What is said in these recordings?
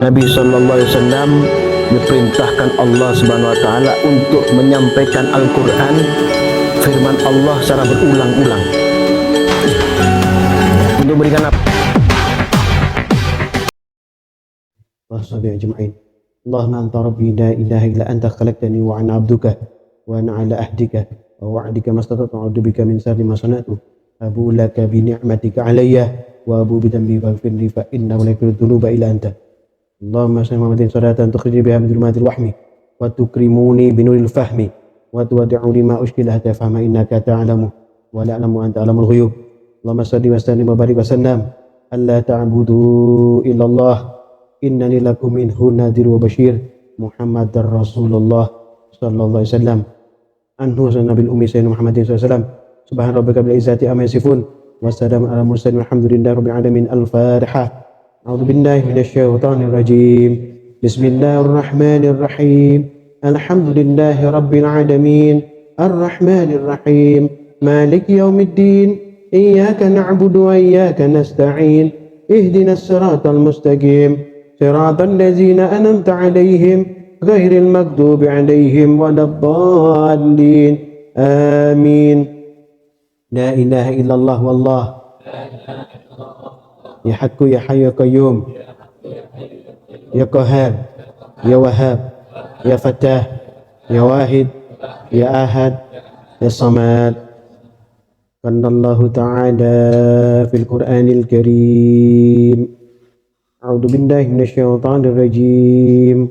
Nabi Sallallahu Alaihi Wasallam diperintahkan Allah Subhanahu Wa Taala untuk menyampaikan Al-Quran, firman Allah secara berulang-ulang, untuk memberikan apa? Wassabi ajma'in. Allahumma anta rabbi la ilaha illa anta khalaqtani wa ana abduka wa ana ala ahdika wa wa'dika mastata'tu a'udzu bika min syarri ma sana'tu abu laka bi ni'matika alayya wa abu bi dhanbi faghfir li fa innahu la yaghfiru dhunuba illa anta. Allahumma salli Muhammadin salatan tukhrij biha min dhulumatil wahmi wa tukrimuni bi nuril fahmi wa tuwaddi'uni ma ushkila hatta fahma innaka ta'lamu wa la a'lamu anta a'lamul ghuyub. Allahumma salli wa sallim wa barik wa sallam alla ta'budu illa Allah innani lakum minhu nadhir wa bashir Muhammadar Rasulullah sallallahu alaihi wasallam anhu nabil ummi sayyidina Muhammadin sallallahu alaihi wasallam subhana rabbika bil izzati amma yasifun wa salamun ala mursalin walhamdulillahi rabbil alamin. Al-Fatihah. A'udzu billahi minasyaitonir rajim. Bismillahirrahmanirrahim. Alhamdulillahi rabbil alamin. Arrahmanir rahim. Maliki yaumiddin. Iyyaka na'budu wa iyyaka nasta'in. Ihdinas siratal mustaqim. Siratal ladzina an'amta 'alaihim ghairil maghdubi 'alaihim waladdallin. Amin. La ilaha illallah wallah. Ya Hakku ya Hayyu ya Qayyum, ya Qahhar, ya Wahhab, ya Fattah, ya Wahid, ya Ahad, ya Samad. Qala Ta'ala fil Qur'anil Karim. A'udzu billahi minasyaitonir rajim.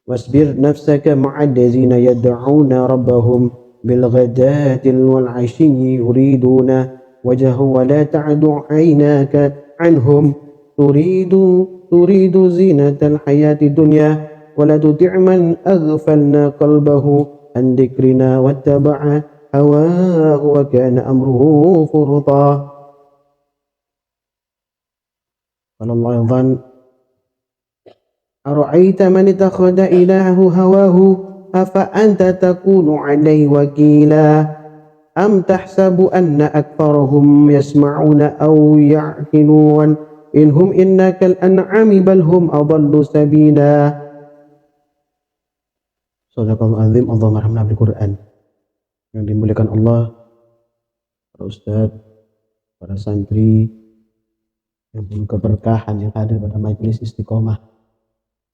Wasbir nafsaka ma'al ladzina yad'una rabbahum bil ghadati wal 'ashiyyi yuriduna wajhahu wa la ta'du 'ainaka عنهم تريد زينة الحياة الدنيا ولا تطع من أغفلنا قلبه عن ذكرنا واتبع هواه وكان أمره فرطا. قال الله أيضا أرأيت من اتخذ إلهه هواه أفأنت تكون عليه وكيلا Am tahsabu anna aktsarahum yasma'una aw ya'qilun inhum innakal an'ami bal hum adallu sabila. Shadaqallahu azim. Allahumma arhamna bil Qur'an. Yang dimuliakan Allah, para ustaz, para santri yang penuh keberkahan yang hadir pada majelis istiqomah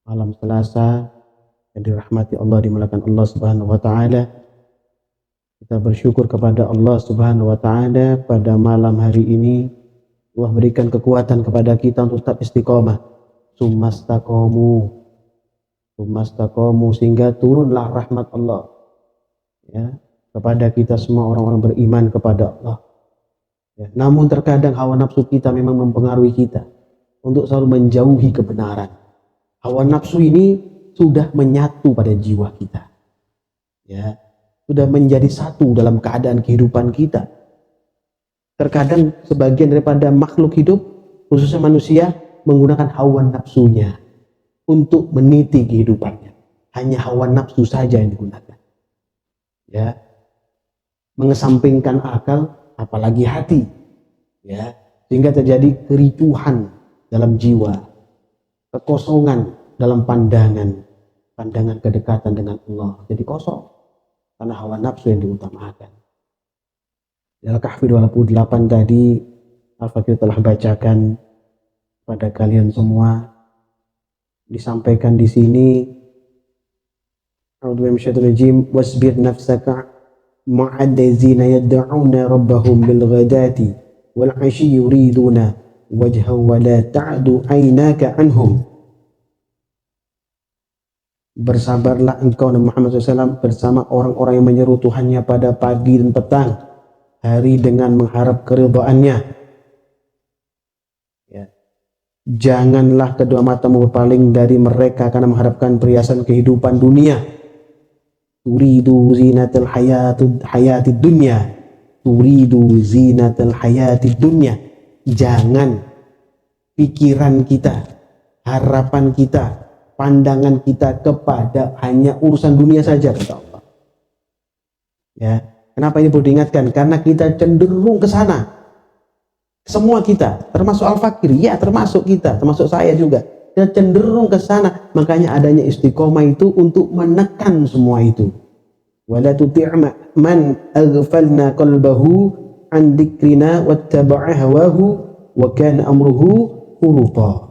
malam Selasa yang dirahmati Allah, dimuliakan Allah Subhanahu wa taala. Kita bersyukur kepada Allah Subhanahu wa taala pada malam hari ini Allah berikan kekuatan kepada kita untuk tetap istiqomah. Sumastaqomu sehingga turunlah rahmat Allah ya kepada kita semua orang-orang beriman kepada Allah. Ya, namun terkadang hawa nafsu kita memang mempengaruhi kita untuk selalu menjauhi kebenaran. Hawa nafsu ini sudah menyatu pada jiwa kita. Ya, sudah menjadi satu dalam keadaan kehidupan kita. Terkadang sebagian daripada makhluk hidup, khususnya manusia, menggunakan hawa nafsunya untuk meniti kehidupannya. Hanya hawa nafsu saja yang digunakan. Ya, mengesampingkan akal, apalagi hati. Ya, sehingga terjadi kericuhan dalam jiwa, kekosongan dalam pandangan kedekatan dengan Allah. Jadi kosong. Karena hawa nafsu yang diutamakan. Al-Kahfi 28 tadi Al-Fakir telah bacakan pada kalian semua. Disampaikan di sini, A'udzu billahi minasyaitonir rajim, wasbir nafsaka ma'al ladzina yad'una rabbahum bil ghadati wal 'ashyi yuriduna wajhahu wa la ta'du 'ainaka anhum. Bersabarlah engkau Nabi Muhammad SAW bersama orang-orang yang menyeru Tuhannya pada pagi dan petang hari dengan mengharap keridhaannya. Ya. Janganlah kedua matamu berpaling dari mereka karena mengharapkan perhiasan kehidupan dunia. Turidu zinatal hayatid dunya. Turidu zinatal hayatid dunya. Jangan pikiran kita, harapan kita, pandangan kita kepada hanya urusan dunia saja, kata Allah. Ya, kenapa ini perlu diingatkan? Karena kita cenderung ke sana. Semua kita, termasuk Al-Fakir, ya termasuk kita, termasuk saya juga. Kita cenderung ke sana. Makanya adanya istiqomah itu untuk menekan semua itu. Wala tuti' man aghfalna qalbahu an dzikrina wattaba'a hawahu wa kana amruhu furuta.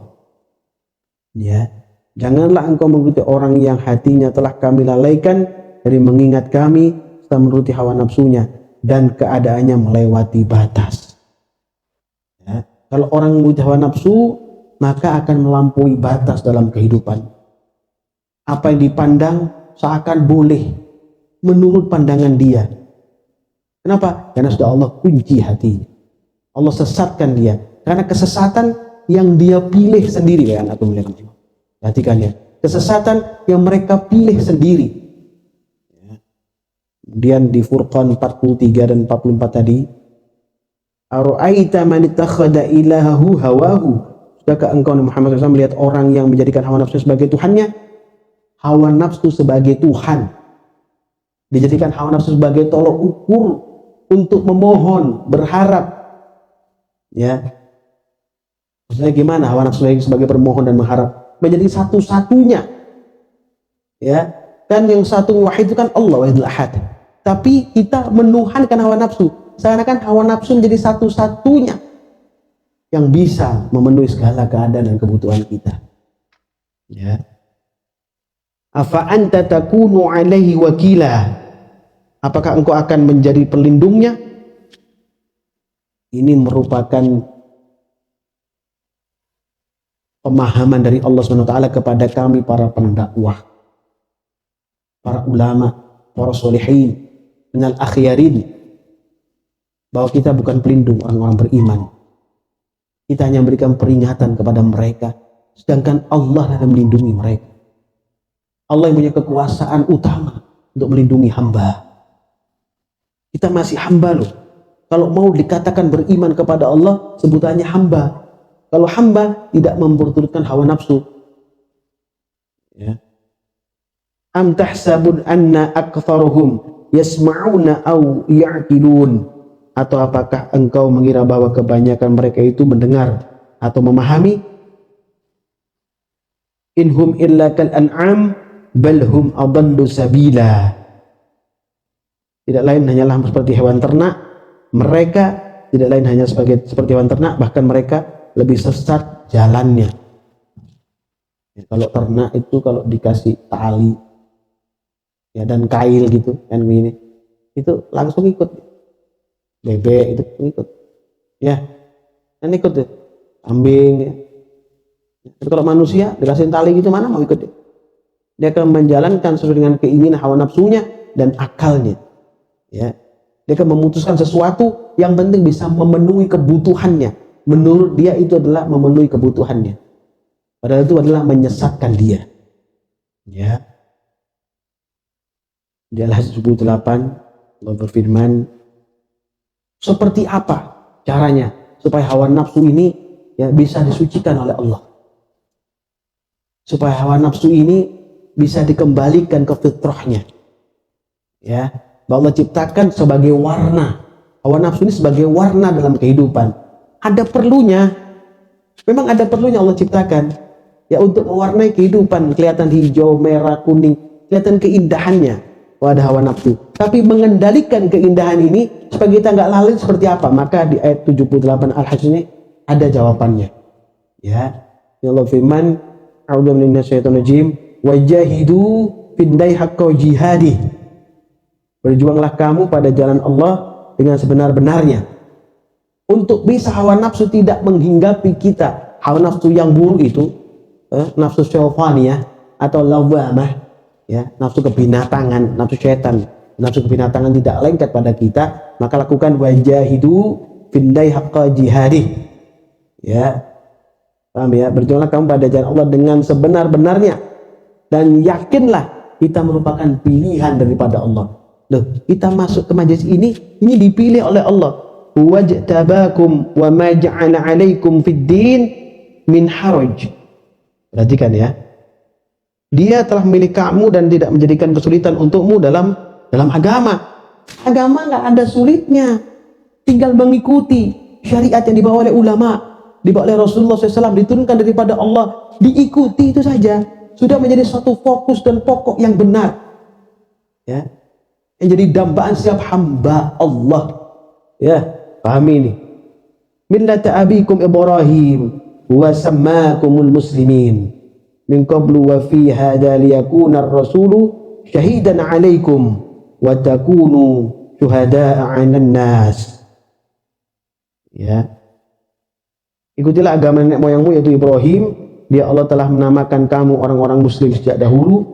Ya, janganlah engkau mengikuti orang yang hatinya telah kami lalaikan dari mengingat kami serta menuruti hawa nafsunya dan keadaannya melewati batas. Ya, kalau orang mengikuti hawa nafsu, maka akan melampaui batas dalam kehidupan. Apa yang dipandang seakan boleh menurut pandangan dia. Kenapa? Karena sudah Allah kunci hatinya. Allah sesatkan dia. Karena kesesatan yang dia pilih sendiri. Ya, anak muliakan Allah. Perhatikan ya. Kesesatan yang mereka pilih sendiri. Ya. Kemudian di Furqan 43 dan 44 tadi. Ara'aita man ittakhadha ilahahu hawahu. Sudahkah engkau Muhammad SAW melihat orang yang menjadikan hawa nafsu sebagai Tuhannya? Hawa nafsu sebagai Tuhan. Dijadikan hawa nafsu sebagai tolok ukur untuk memohon, berharap. Ya. Maksudnya gimana hawa nafsu sebagai permohon dan mengharap? Menjadi satu-satunya. Ya. Kan yang satu wahid itu kan Allah wahidul ahad. Tapi kita menuhankan hawa nafsu. Seakan-akan hawa nafsu menjadi satu-satunya yang bisa memenuhi segala keadaan dan kebutuhan kita. Ya. Afa anta takunu alaihi wakila. Apakah engkau akan menjadi pelindungnya? Ini merupakan pemahaman dari Allah SWT kepada kami para pendakwah, para ulama, para solihin, minal akhyarin, bahwa kita bukan pelindung orang-orang beriman. Kita hanya memberikan peringatan kepada mereka, sedangkan Allah akan melindungi mereka. Allah yang punya kekuasaan utama untuk melindungi hamba. Kita masih hamba loh. Kalau mau dikatakan beriman kepada Allah, sebutannya hamba. Kalau hamba tidak memperturutkan hawa nafsu. Ya. Am tahsabun anna aktsaruhum yasma'una aw ya'qilun. Atau apakah engkau mengira bahwa kebanyakan mereka itu mendengar atau memahami? Inhum illa kal an'am bal hum adallu sabila. Tidak lain hanyalah seperti hewan ternak. Mereka tidak lain hanya seperti hewan ternak, bahkan mereka lebih sesat jalannya. Ya, kalau ternak itu kalau dikasih tali ya dan kail gitu kan begini, itu langsung ikut. Bebek itu ikut. Ya. Dan ikut tuh. Kambing ya. Kalau manusia dikasih tali gitu mana mau ikut dia? Dia akan menjalankan sesuai dengan keinginan hawa nafsunya dan akalnya. Ya. Dia akan memutuskan sesuatu yang penting bisa memenuhi kebutuhannya. Menurut dia itu adalah memenuhi kebutuhannya. Padahal itu adalah menyesatkan dia. Ya. Di Al-Hadid 78 Allah berfirman, seperti apa caranya supaya hawa nafsu ini ya bisa disucikan oleh Allah? Supaya hawa nafsu ini bisa dikembalikan ke fitrahnya. Ya, bahwa Allah ciptakan sebagai warna. Hawa nafsu ini sebagai warna dalam kehidupan. Ada perlunya. Memang ada perlunya Allah ciptakan. Ya untuk mewarnai kehidupan, kelihatan hijau, merah, kuning, kelihatan keindahannya. Wadah hawa nafsu. Tapi mengendalikan keindahan ini supaya kita nggak lalai seperti apa? Maka di ayat 78 Al-Hajj ini ada jawabannya. Ya, Allah firman, "A'udzu billahi minasyaitonir rajim, wajahidu fiddai haqqa jihadi." Berjuanglah kamu pada jalan Allah dengan sebenar-benarnya. Untuk bisa hawa nafsu tidak menghinggapi kita. Hawa nafsu yang buruk itu, nafsu syaitaniyah atau lawamah, ya, nafsu kebinatangan, nafsu syaitan, nafsu kebinatangan tidak lengket pada kita, maka lakukan wajahidu fiddai haqqa jihadi. Ya. Paham ya? Berjuanglah kamu pada jalan Allah dengan sebenar-benarnya dan yakinlah kita merupakan pilihan daripada Allah. Loh, kita masuk ke majelis ini dipilih oleh Allah. Wajtabakum wa ma ja'ala 'alaikum fid din min haraj. Perhatikan ya. Dia telah memilih kamu dan tidak menjadikan kesulitan untukmu dalam agama. Agama nggak ada sulitnya. Tinggal mengikuti syariat yang dibawa oleh ulama. dibawa oleh Rasulullah SAW, diturunkan daripada Allah, diikuti itu saja sudah menjadi suatu fokus dan pokok yang benar, ya, yang jadi dambaan setiap hamba Allah. Ya, pahami ini. Millata abikum Ibrahim wa sammakumul muslimin min qablu wa fi hadha liyakuna ar-rasulu syahidan 'alaikum wa takunu syuhada'a 'alan nas. Ya. Ikutilah agama nenek moyangmu yaitu Ibrahim. Dia Allah telah menamakan kamu orang-orang muslim sejak dahulu,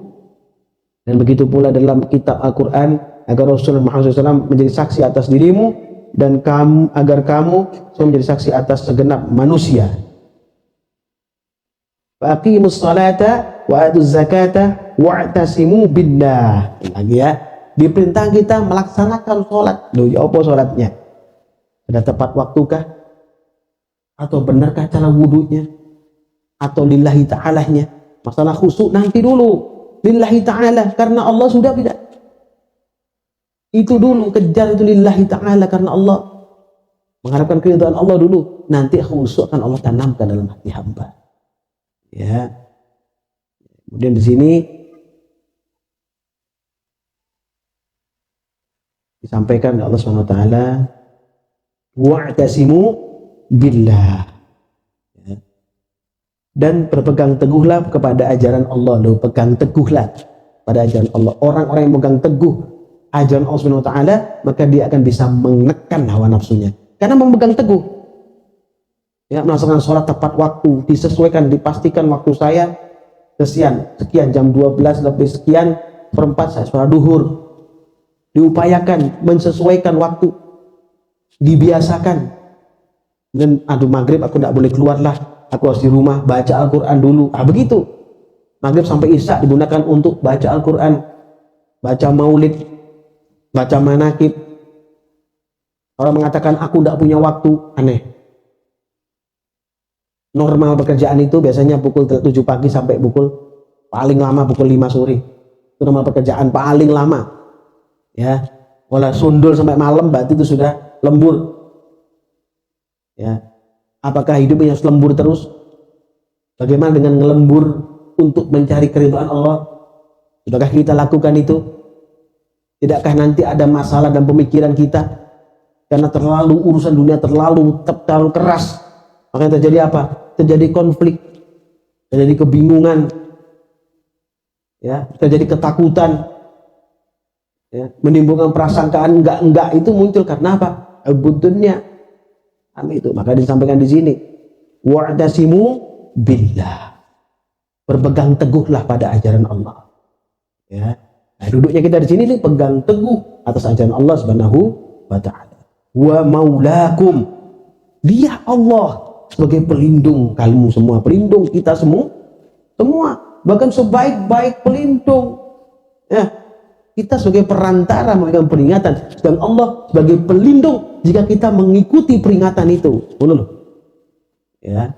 dan begitu pula dalam kitab Al-Quran agar Rasulullah Muhammad SAW menjadi saksi atas dirimu dan kamu, agar kamu menjadi saksi atas segenap manusia. Faqimus salata wa atuz zakata wa'tasimu billah. Lagi ya, diperintah kita melaksanakan sholat. Loh, ya apa sholatnya? Sudah tepat waktukah? Atau benarkah cara wudunya? Atau lillahi ta'alanya? Masalah khusyuk nanti dulu. Lillahi ta'ala karena Allah sudah tidak. Itu dulu, kejar itu lillahi ta'ala karena Allah. Mengharapkan keridhaan Allah dulu. Nanti khusyuk akan Allah tanamkan dalam hati hamba. Ya. Kemudian di sini disampaikan oleh Allah Subhanahu wa taala, wa'tasimu billah. Ya. Dan berpegang teguhlah kepada ajaran Allah. Loh, pegang teguhlah pada ajaran Allah. Orang-orang yang pegang teguh ajaran Allah Subhanahu wa taala, maka dia akan bisa menekan hawa nafsunya. Karena memegang teguh, ya, melaksanakan sholat tepat waktu, disesuaikan, dipastikan waktu saya sekian jam 12 lebih sekian perempat saya sholat duhur, diupayakan mensesuaikan waktu, dibiasakan. Dan aduh maghrib aku tidak boleh keluar lah, aku harus di rumah baca Al-Quran dulu. Begitu maghrib sampai isya digunakan untuk baca Al-Quran, baca maulid, baca manakib. Orang mengatakan aku tidak punya waktu, aneh. Normal pekerjaan itu biasanya pukul 7 pagi sampai paling lama pukul 5 sore. Itu normal pekerjaan paling lama. Ya, kalau sundul sampai malam berarti itu sudah lembur. Ya, apakah hidupnya harus lembur terus? Bagaimana dengan ngelembur untuk mencari keridhaan Allah? Sudahkah kita lakukan itu? Tidakkah nanti ada masalah dalam pemikiran kita? Karena terlalu urusan dunia terlalu keras, maka terjadi apa? Terjadi konflik, terjadi kebingungan, ya, terjadi ketakutan, ya, menimbulkan prasangkaan enggak itu muncul karena apa? Dunia. Itu maka disampaikan di sini, wa'tasimu billah, berpegang teguhlah pada ajaran Allah. Ya, nah, duduknya kita di sini nih, pegang teguh atas ajaran Allah Subhanahu wa taala. Wa maulakum, dia Allah sebagai pelindung kamu semua, pelindung kita semua, bahkan sebaik-baik pelindung. Ya, kita sebagai perantara memberikan peringatan, sedang Allah sebagai pelindung jika kita mengikuti peringatan itu. Betul? Ya.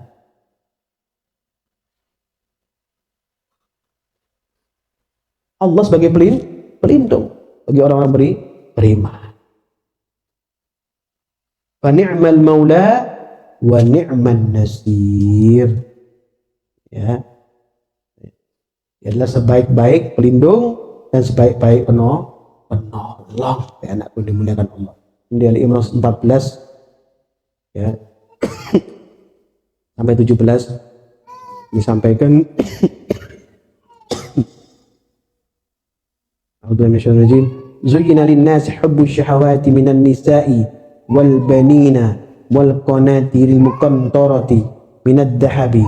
Allah sebagai pelindung bagi orang-orang beriman. Fa ni'mal maula wa ni'man nasir. Ya. Adalah sebaik-baik pelindung dan sebaik-baik penolong. Ya, anakku dimuliakan Allah. Di Ali Imran 14 ya sampai 17 disampaikan A'udzu billahi minasyaitonir rajim. Zuyyina lin-nasi hubbus syahawati minan nisa'i wal banina wal qanatiril muqantarati minad dahabi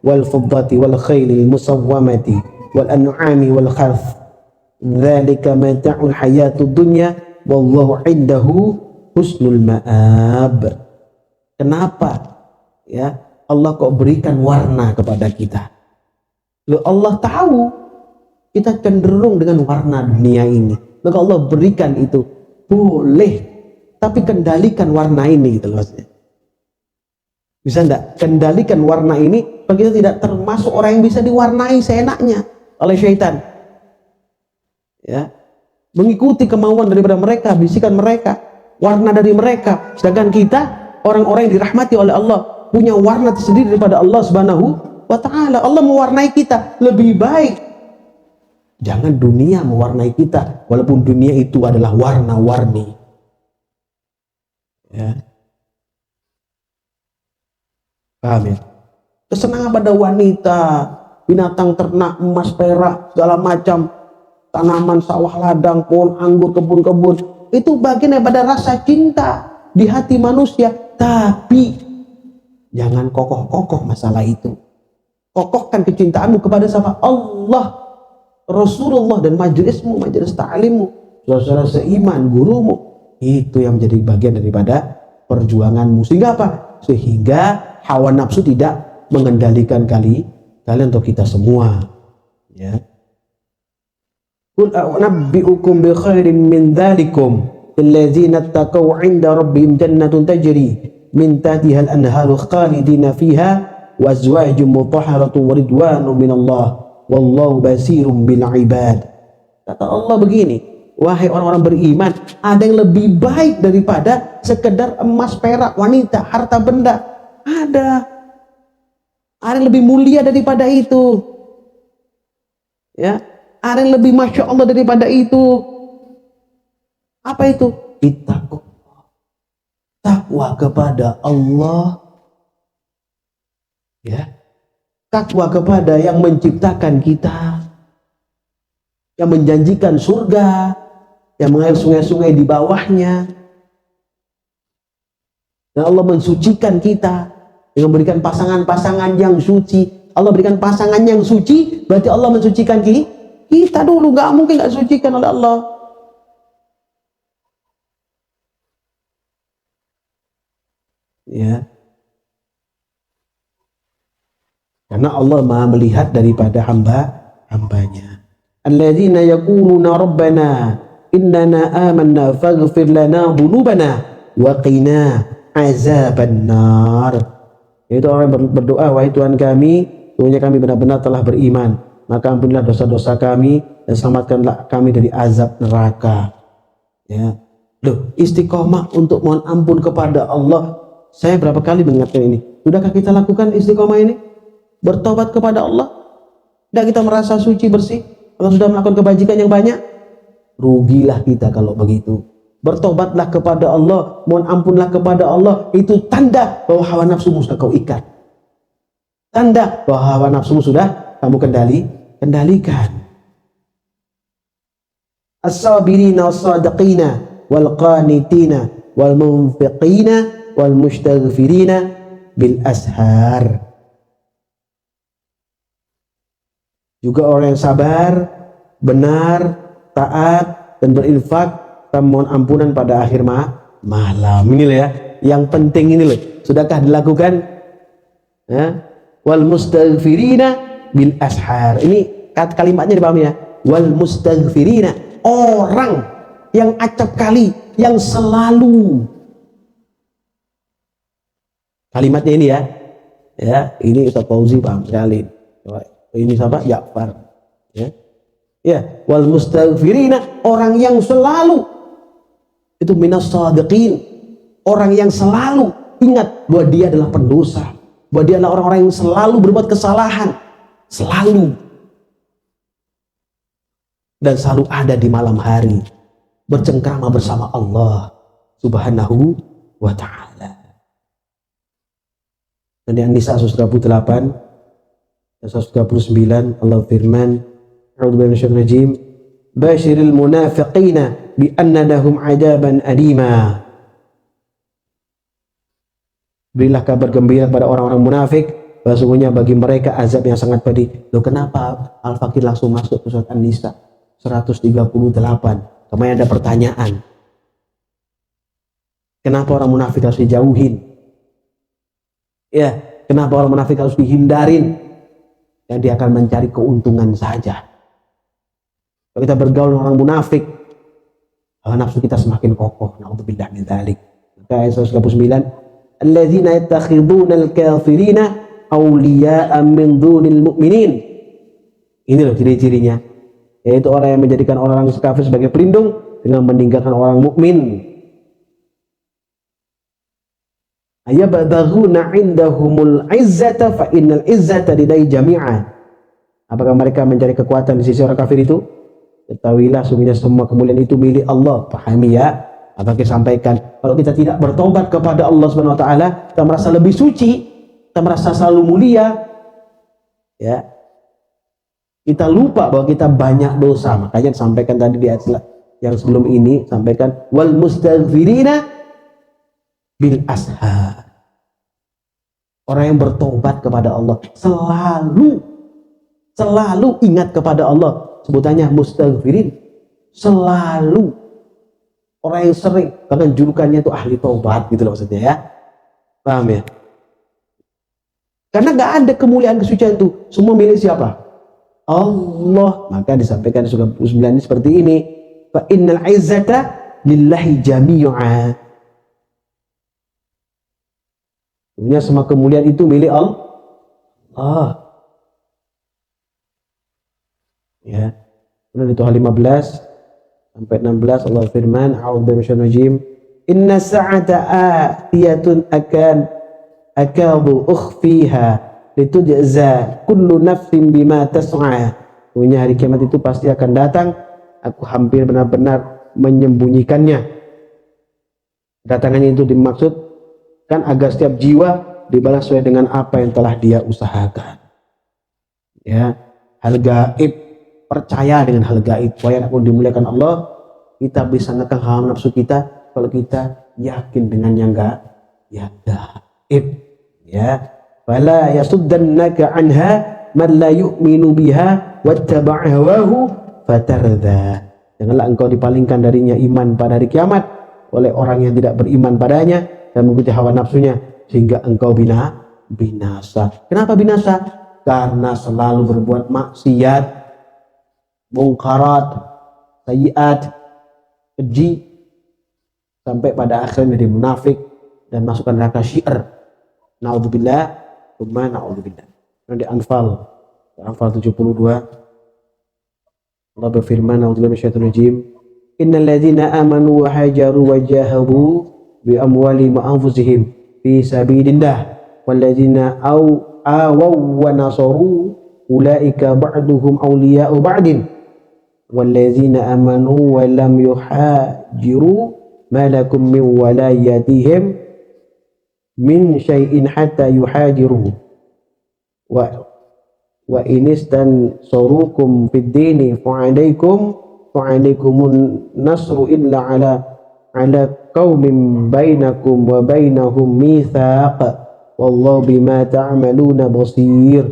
wal fiddati wal khailil musawwamati wal an'ami wal harth. Dzalika mata'ul hayatud dunya wallahu 'indahu husnul ma'ab. Kenapa ya Allah kok berikan warna kepada kita? Loh, Allah tahu kita cenderung dengan warna dunia ini, maka Allah berikan itu. Boleh, tapi kendalikan warna ini gitu loh. Bisa enggak? Kendalikan warna ini, kita tidak termasuk orang yang bisa diwarnai seenaknya oleh syaitan. Ya, mengikuti kemauan daripada mereka, bisikan mereka, warna dari mereka. Sedangkan kita orang-orang yang dirahmati oleh Allah, punya warna tersendiri daripada Allah Subhanahu wa ta'ala. Allah mewarnai kita lebih baik. Jangan dunia mewarnai kita, walaupun dunia itu adalah warna-warni. Ya. Paham ya? Kesenangan pada wanita, binatang ternak, emas, perak, segala macam, tanaman, sawah, ladang, pohon anggur, kebun-kebun, itu bagian daripada rasa cinta di hati manusia. Tapi jangan kokoh-kokoh masalah itu. Kokohkan kecintaanmu kepada sama Allah, Rasulullah, dan majelismu, majelis ta'limmu, saudara seiman, gurumu. Itu yang menjadi bagian daripada perjuanganmu. Sehingga apa? Sehingga hawa nafsu tidak mengendalikan kalian atau kita semua. Ya. Qul a'unabbi'ukum bi khairin min dzalikum alladzina taqaw 'inda rabbihim jannatun tajri min tahtiha al-anharu khalidina fiha wa azwajun mutahharatun wa ridwanun minallah wallahu basirum bil ibad. Kata Allah begini, wahai orang-orang beriman, ada yang lebih baik daripada sekedar emas, perak, wanita, harta benda. Ada yang lebih mulia daripada itu. Ya, ada yang lebih masya Allah daripada itu. Apa itu? Ittaqullah. Takwa kepada Allah. Ya. Takwa kepada yang menciptakan kita, yang menjanjikan surga, yang mengalir sungai-sungai di bawahnya, dan Allah mensucikan kita dengan memberikan pasangan-pasangan yang suci. Allah berikan pasangan yang suci, berarti Allah mensucikan kita dulu. Nggak mungkin nggak sucikan oleh Allah. Ya. Karena Allah Maha melihat daripada hambanya. Alladzina yaquluna rabbana innana amanna faghfir lana dhunubana wa qina azabannar. Itu orang yang berdoa, wahai Tuhan kami, sesungguhnya kami benar-benar telah beriman, maka ampunilah dosa-dosa kami dan selamatkanlah kami dari azab neraka. Ya. Loh, istiqomah untuk mohon ampun kepada Allah. Saya berapa kali mengingatkan ini. Sudahkah kita lakukan istiqomah ini? Bertobat kepada Allah? Tidak kita merasa suci bersih? Kalau sudah melakukan kebajikan yang banyak, rugilah kita kalau begitu. Bertobatlah kepada Allah, mohon ampunlah kepada Allah. Itu tanda bahwa hawa nafsumu sudah kau ikat. Tanda bahwa hawa nafsumu sudah kamu kendalikan. As-sabirina as-sadiqina wal qanitina wal munfiqina wal mustaghfirina bil ashar. Juga orang yang sabar, benar, taat, dan berinfak, dan mohon ampunan pada akhir malam. Ini loh ya, yang penting ini loh. Sudahkah dilakukan? Ya? Wal mustaghfirina bil ashar. Ini kalimatnya dipahami ya. Wal mustaghfirina, orang yang acap kali, yang selalu. Kalimatnya ini ya. Ya, ini Ustaz Fauzi paham sekali. Ini siapa? Ja'far. Ya. Ya, wal mustaghfirina, orang yang selalu, itu minas shadiqin, orang yang selalu ingat bahwa dia adalah pendosa, bahwa dia adalah orang-orang yang selalu berbuat kesalahan, selalu, dan selalu ada di malam hari bercengkrama bersama Allah Subhanahu wa ta'ala. Dan yang Nisa 138 139 Allah firman, A'udzu billahi minasyaitonir rajim, basyiril munafiqina bi anna lahum 'adaban alima. Berilah kabar gembira pada orang-orang munafik bahwa sesungguhnya bagi mereka azab yang sangat pedih. Loh, kenapa Al-Fakir langsung masuk ke surat An-Nisa 138? Kemarin ada pertanyaan. Kenapa orang munafik harus dijauhin? Ya, kenapa orang munafik harus dihindarin? Dan dia akan mencari keuntungan saja. Kalau kita bergaul dengan orang munafik, nafsu kita semakin kokoh. Na'udzubillah min dzalik. Maka ayat 139, alladzina yattakhiduna al-kafirina awliya'a min dunil mu'minin. Ini loh ciri-cirinya. Yaitu orang yang menjadikan orang kafir sebagai pelindung dengan meninggalkan orang mukmin. ayabdaghuna indahumul izzata fa innal izzata lillahi jami'an. Apakah mereka mencari kekuatan di sisi orang kafir itu? Ketahuilah sungguhnya semua kemuliaan itu milik Allah. Pahami ya. Apa kita sampaikan? Kalau kita tidak bertobat kepada Allah Subhanahu wa taala, kita merasa lebih suci, kita merasa selalu mulia, ya. Kita lupa bahwa kita banyak dosa. Makanya disampaikan tadi di ayat yang sebelum ini, sampaikan wal mustaghfirina bil ashar. Orang yang bertobat kepada Allah selalu ingat kepada Allah. Sebutannya mustaghfirin, selalu orang yang sering, bahkan julukannya itu ahli taubat gitu loh maksudnya ya. Paham ya? Karena gak ada kemuliaan kesucian itu, semua milik siapa? Allah. Maka disampaikan di surah 9 ini seperti ini, fa innal izzata lillahi jami'a. Sebenarnya semua kemuliaan itu milik Allah. Ya. Kemudian di Tuhan 15 sampai 16 Allah firman, a'udzu billahi inna sa'ata atiyatun akadu ukhfiha litujza kullu nafsin bima tas'a. Punya hari kiamat itu pasti akan datang, aku hampir benar-benar menyembunyikannya. Datangannya itu dimaksudkan agar setiap jiwa dibalas sesuai dengan apa yang telah dia usahakan. Ya, hal gaib, percaya dengan hal gaib. Supaya aku dimuliakan Allah, kita bisa ngekang hawa nafsu kita kalau kita yakin dengan yang gaib. Ya, fala yasuddannaka anha man la yu'minu biha wattaba'a hawahu fatarda. Janganlah engkau dipalingkan darinya iman pada hari kiamat oleh orang yang tidak beriman padanya dan mengikuti hawa nafsunya sehingga engkau binasa. Kenapa binasa? Karena selalu berbuat maksiat, mungkarat, sayyiat, keji, sampai pada akhirnya menjadi munafik dan masuk neraka syiar. Na'udzubillah, tsumma na'udzubillah. Di Anfal 72 Allah berfirman, a'udzubillahi minasyaitonir rajim, innal ladzina amanu wa hajaru wa jahadu bi amwalihim wa anfusihim fi sabilillah wal ladzina awaw wa nasaru ulaika ba'duhum awliya'u ba'din wal ladzina amanu wa lam yuhajiru ma lakum min walayatihim min syai'in hatta yuhajiru wa inistan sarukum fid dini fa'alaikumun nasru illa ala qaumin bainakum wa bainahum mitsaq wallahu bima ta'maluna basir.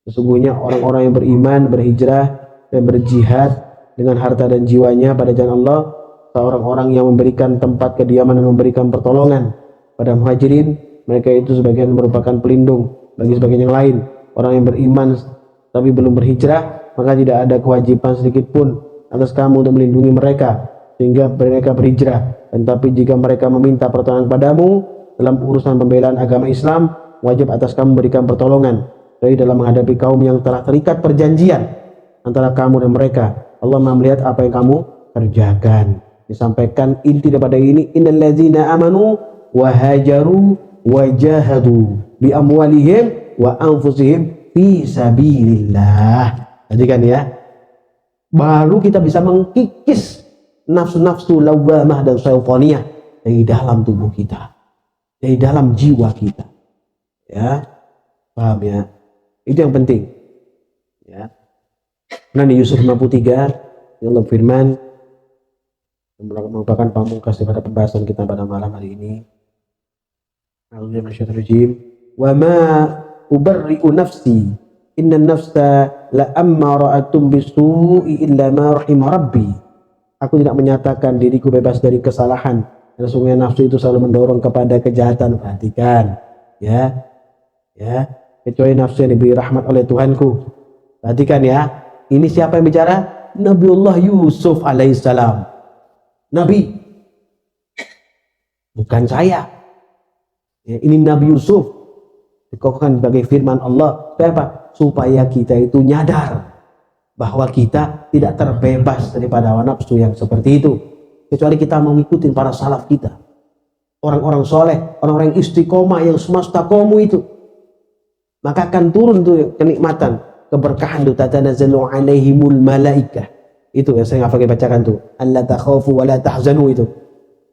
Sesungguhnya orang-orang yang beriman, berhijrah dan berjihad dengan harta dan jiwanya pada jalan Allah, seorang-orang yang memberikan tempat kediaman dan memberikan pertolongan pada muhajirin, mereka itu sebagian merupakan pelindung bagi sebagian yang lain. Orang yang beriman tapi belum berhijrah, maka tidak ada kewajiban sedikit pun atas kamu untuk melindungi mereka sehingga mereka berhijrah. Dan tapi jika mereka meminta pertolongan padamu dalam urusan pembelaan agama Islam, wajib atas kamu memberikan pertolongan dari dalam menghadapi kaum yang telah terikat perjanjian antara kamu dan mereka. Allah melihat apa yang kamu kerjakan. Disampaikan inti daripada ini, innal ladzina amanu wa hajaru wa jahadu bi amwalihim wa anfusihim fi sabilillah. Jadi kan ya, baru kita bisa mengkikis nafsu-nafsu lawamah dan syaitaniyah dari dalam tubuh kita, dari dalam jiwa kita. Ya, paham ya? Itu yang penting. Ya. Nah di Yusuf 53 Allah firman, merupakan pamungkas daripada pembahasan kita pada malam hari ini. A'udzu minasyaitonir wa ma ubarri'u nafsi innan nafsa la ammaratun bisu'i illa ma rahima rabbi. Aku tidak menyatakan diriku bebas dari kesalahan, karena sesungguhnya nafsu itu selalu mendorong kepada kejahatan. Perhatikan ya, kecuali nafsu yang diberi rahmat oleh Tuhanku. Perhatikan ya, ini siapa yang bicara? Nabiullah Yusuf alaihissalam. Nabi, bukan saya ya, ini Nabi Yusuf dikokohkan sebagai firman Allah. Supaya supaya kita itu nyadar bahwa kita tidak terbebas daripada hawa nafsu yang seperti itu, kecuali kita mengikuti para salaf kita. orang-orang soleh, orang-orang yang istiqomah, yang semesta komu itu, maka akan turun tuh kenikmatan, keberkahan tuh, tatanazzalu alaihimul malaikah. Itu yang saya nggak pakai bacakan tuh, alla takhafu wa la tahzanu itu.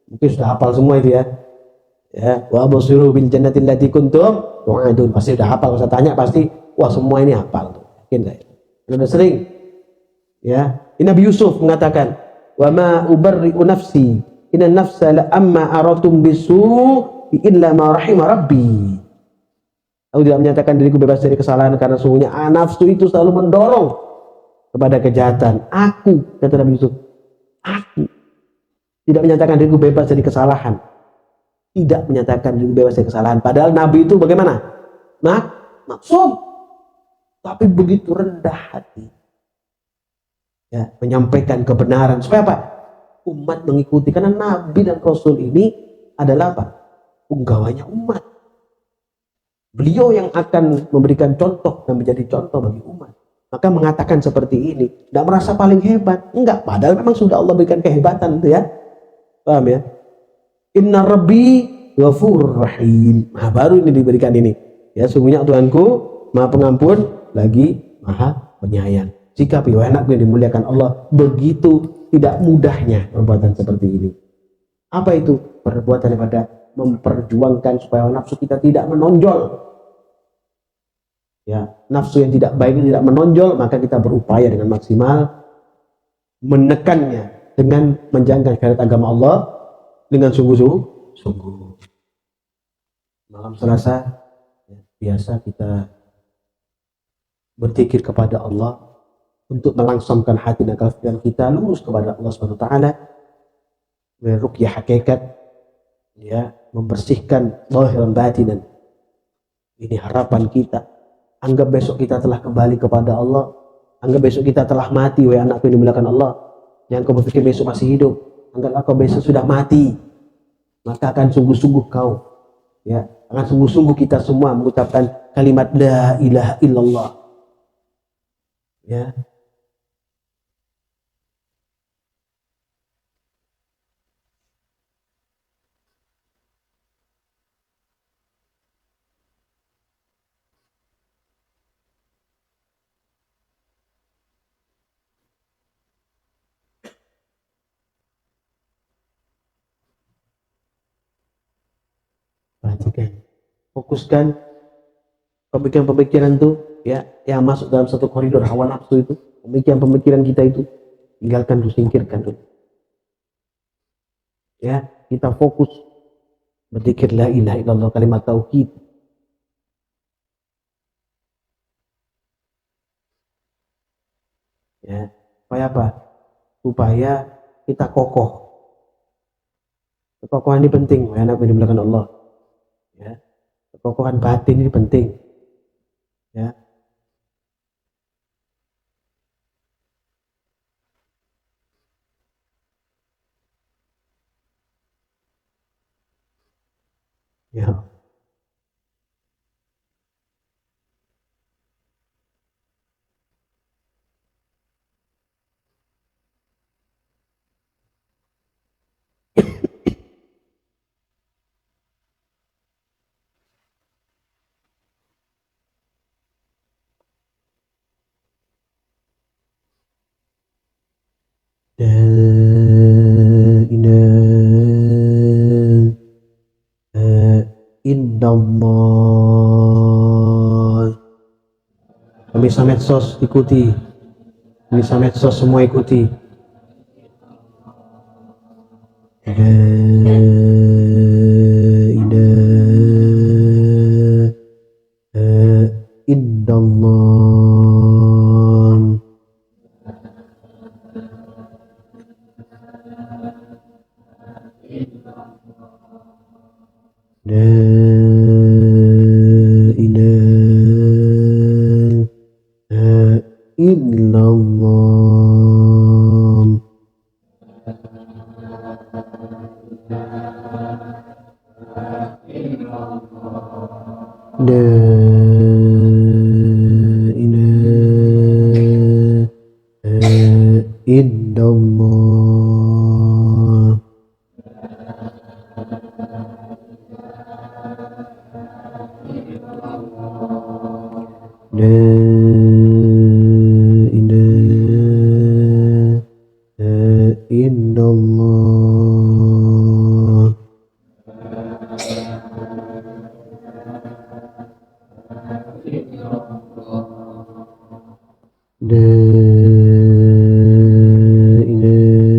Mungkin sudah hafal semua itu ya. Ya, wa abshiru bil jannati allati kuntum tu'adun. Pasti sudah hafal, kalau saya tanya pasti wah semua ini hafal tuh. Yakin saya. Sudah sering. Ya, Nabi Yusuf mengatakan, "Wa ma ubarri'u nafsi, inna nafsa la amma aratum bisu illa ma rahima rabbi." Aku tidak menyatakan diriku bebas dari kesalahan karena sungguhnya nafsu itu selalu mendorong kepada kejahatan. Aku, kata Nabi Yusuf, aku tidak menyatakan diriku bebas dari kesalahan. Tidak menyatakan diriku bebas dari kesalahan. Padahal Nabi itu bagaimana? Maksum. Tapi begitu rendah hati. Ya, menyampaikan kebenaran. Supaya apa? Umat mengikuti. Karena Nabi dan Rasul ini adalah apa? Penggawanya umat. Beliau yang akan memberikan contoh dan menjadi contoh bagi umat. Maka mengatakan seperti ini, tidak merasa paling hebat. Enggak, padahal memang sudah Allah berikan kehebatan itu ya. Paham ya? Inna Rabbi Ghafurur Rahim. Nah, baru ini diberikan ini. Ya, sungguhnya Tuhanku Maha Pengampun lagi Maha Penyayang. Sikap anakku yang dimuliakan Allah, begitu tidak mudahnya perbuatan seperti ini. Apa itu? Perbuatan daripada memperjuangkan supaya nafsu kita tidak menonjol. Ya, nafsu yang tidak baik tidak menonjol, maka kita berupaya dengan maksimal menekannya dengan menjalankan syariat agama Allah dengan sungguh-sungguh. Malam Selasa ya, biasa kita berzikir kepada Allah untuk melangsungkan hati dan pikiran kita lurus kepada Allah Subhanahu wa taala, meruqyah hakikat, ya, membersihkan zahir dan batinan. Ini harapan kita. Anggap besok kita telah kembali kepada Allah. Anggap besok kita telah mati, wahai anakku yang dimuliakan Allah. Jangan kau berpikir besok masih hidup. Anggaplah kau besok sudah mati. Maka akan sungguh-sungguh kau, ya, akan sungguh-sungguh kita semua mengucapkan kalimat la ilaha illallah. Ya. Perhatikan, fokuskan pemikiran-pemikiran itu ya yang masuk dalam satu koridor hawa nafsu itu, pemikiran-pemikiran kita itu tinggalkan dulu, singkirkan dulu. Ya, kita fokus berzikir la ilaha illallah, kalimat tauhid. Ya, supaya apa? Supaya kita kokoh. Kekokohan ini penting, ya, anak yang dimuliakan Allah. Ya, kekokohan batin ini penting. Ya. Ya. La ilaha illallah. Pemirsa medsos ikuti, pemirsa medsos semua ikuti. La ilaha illallah. La ilaha illallah. La ilaha illallah. illallah. La ilaha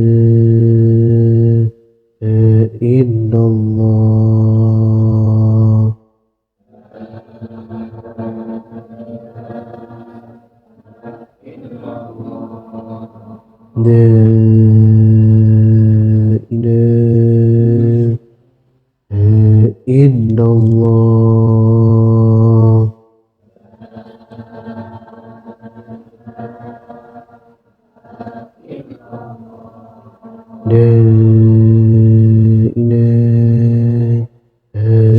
illallah. La ilaha illallah. La ilaha illallah. La ilaha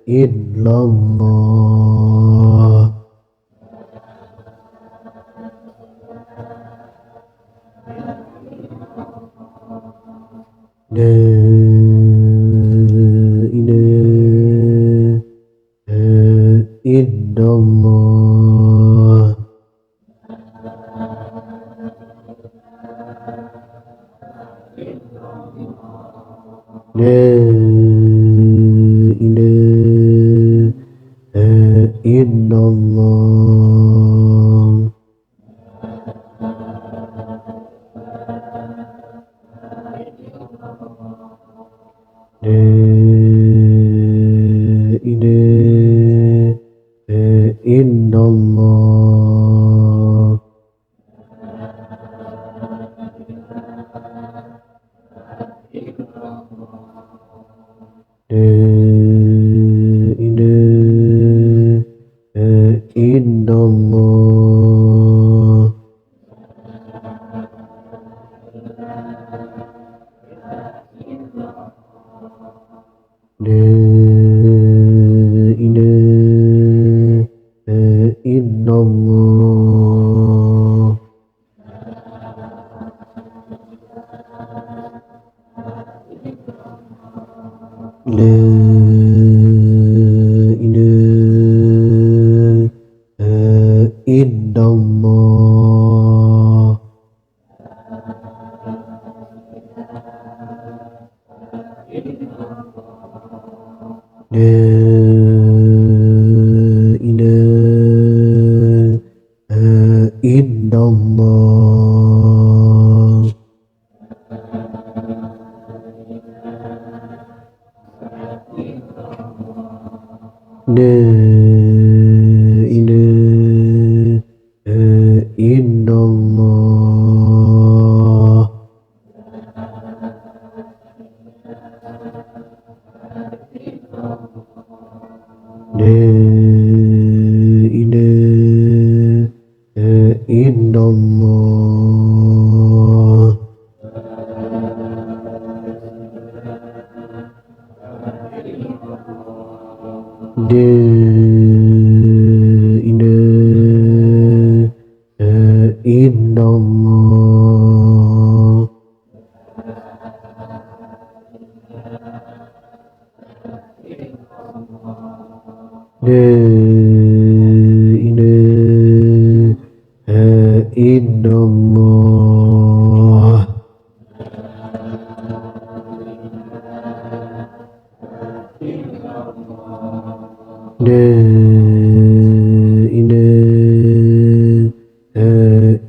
illallah. La ilaha illallah. La ilaha illallah. La ilaha illallah. La ilaha illallah. La ilaha illallah. La ilaha illallah. La ilaha illallah. La ilaha illallah. La ilaha illallah. La ilaha illallah. La ilaha illallah. La ilaha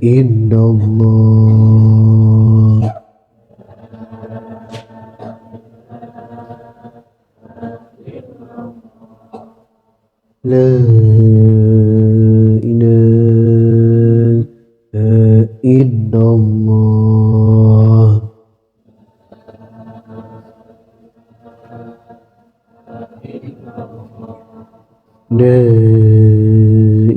illallah. La ilaha illallah. La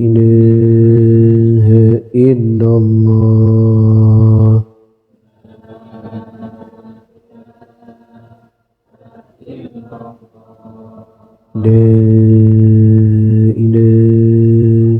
ilaha illallah. La ilaha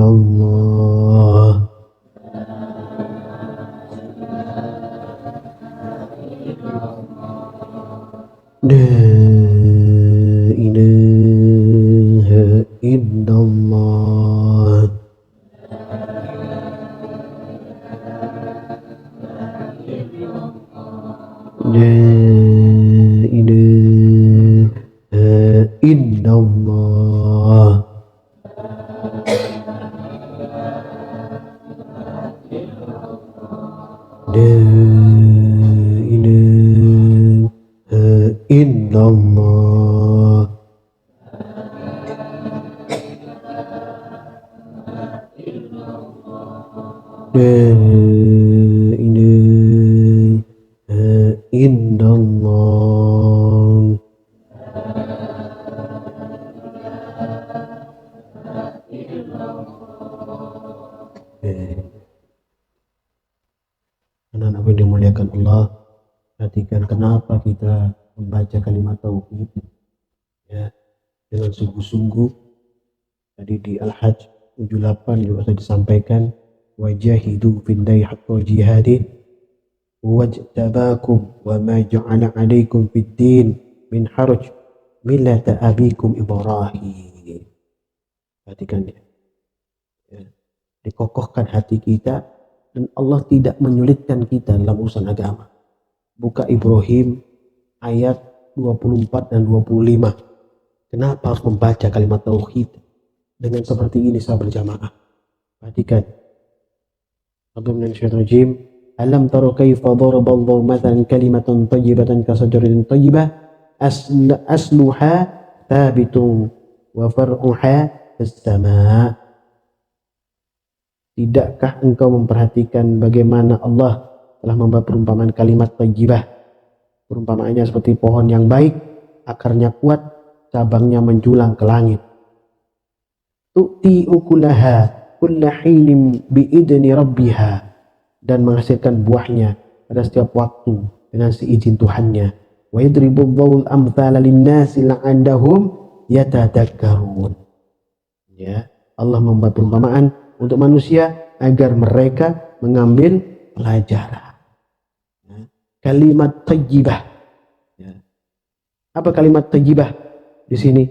illallah. La ilaha illallah. La ilaha illallah. La ilaha illallah. La ilaha illallah. Anak-anak yang dimuliakan Allah, perhatikan kenapa kita membaca kalimat tauhid ya dengan sungguh-sungguh. Tadi di Al-Hajj 78 juga sudah disampaikan, wajahidu fillahi haqqa jihadih wajtabakum wa ma ja'ala 'alaikum fid-din min haraj millata abikum Ibrahim. Perhatikan ya. Dikokohkan hati kita dan Allah tidak menyulitkan kita dalam urusan agama. Buka Ibrahim ayat 24 dan 25. Kenapa harus membaca kalimat tauhid dengan seperti ini sahabat berjamaah? Perhatikan. Alam taro kaifa daraballahu mathalan kalimatan thayyibatan kasajaratin thayyibah asluha thabitun wa far'uha fis-sama'. Tidakkah engkau memperhatikan bagaimana Allah telah membuat perumpamaan kalimat thayyibah? Perumpamaannya seperti pohon yang baik, akarnya kuat, cabangnya menjulang ke langit. Tu'ti ukulaha kulla hinin bi'idni rabbiha, dan menghasilkan buahnya pada setiap waktu dengan seizin Tuhannya. Wa yadribullahu al-amthala lin-nasi la'allahum yatadakkarun. Ya, Allah membuat perumpamaan untuk manusia agar mereka mengambil pelajaran. Ya. Kalimat thayyibah. Ya. Apa kalimat thayyibah di sini?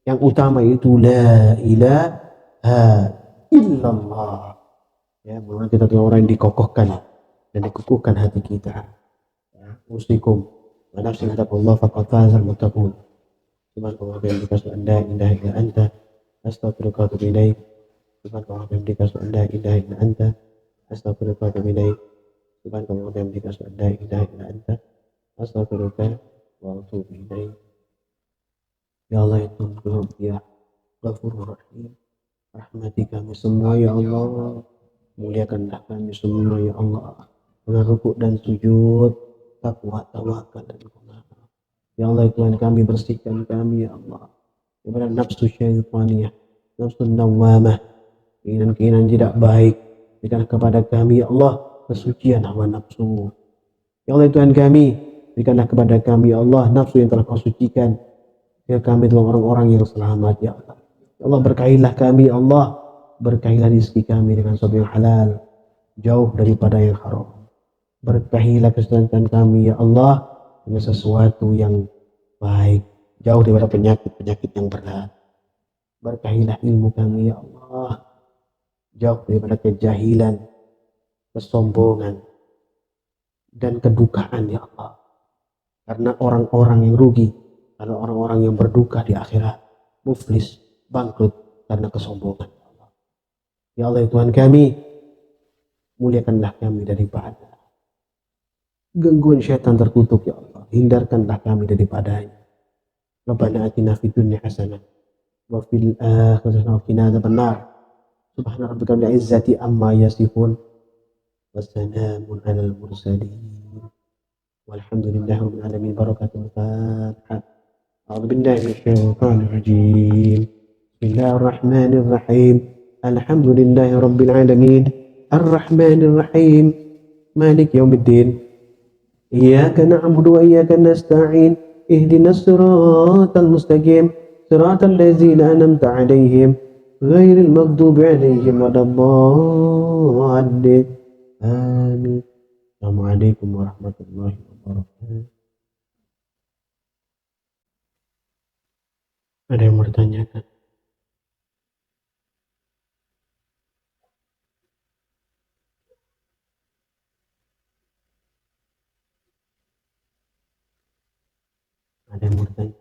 Yang utama itu la ilaha illallah. Ya, mulai kita tuh orang yang dikokohkan dan dikukuhkan hati kita. Ya, usikum wa nafsi taqullah faqad fazal muttaqun. Subhanallah wa bihamdihi asyhadu an la ilaha illa anta astaghfiruka wa atubu ilaik. Subhanallah wa bihamdihi asyhadu an la ilaha illa anta astaghfiruka wa atubu ilaik. Subhanallah wa bihamdihi asyhadu an la ilaha illa anta astaghfiruka wa atubu ilaik. Ya Allah ya Tuhan, ya Ghafurur Rahim, rahmati kami semua ya Allah, muliakanlah kami semua ya Allah, dengan rukuk dan sujud, takwa, tawakal dan qanaah. Ya Allah ya Tuhan kami, bersihkan kami ya Allah daripada nafsu syaitaniyah, nafsu nawamah, keinginan-keinginan tidak baik. Berikan kepada kami ya Allah kesucian hawa nafsu. Ya Allah ya Tuhan kami, berikanlah kepada kami ya Allah nafsu yang telah Kau sucikan. Ya kami adalah orang-orang yang selamat ya Allah. Ya Allah berkahilah kami ya Allah, berkahilah rezeki kami dengan sesuatu yang halal, jauh daripada yang haram. Berkahilah kesehatan kami ya Allah dengan sesuatu yang baik, jauh daripada penyakit-penyakit yang berat. Berkahilah ilmu kami ya Allah, jauh daripada kejahilan, kesombongan, dan kedukaan ya Allah. Karena orang-orang yang rugi adalah orang-orang yang berduka di akhirat, muflis, bangkrut karena kesombongan. Ya Allah ya Tuhan kami, muliakanlah kami daripada gangguan syaitan terkutuk ya Allah, hindarkanlah kami daripadanya. Rabbana atina fid dunya hasanah wa fil akhirati hasanah wa qina adzabannar. Subhana rabbika rabbil izzati amma yasifun wa salamun alal mursalin walhamdulillahi rabbil alamin. Barakatul Fatihah. أعوذ بالله من الشيطان الرجيم. بسم الله الرحمن الرحيم. الحمد لله رب العالمين الرحمن الرحيم مالك يوم الدين إياك نعبد وإياك نستعين اهدنا الصراط المستقيم صراط الذين أنعمت عليهم ghairil maghdubi 'alaihim waladdallin. Amin. Assalamualaikum warahmatullahi wabarakatuh. Ada yang mau ditanyakan? Ada yang mau ditanya?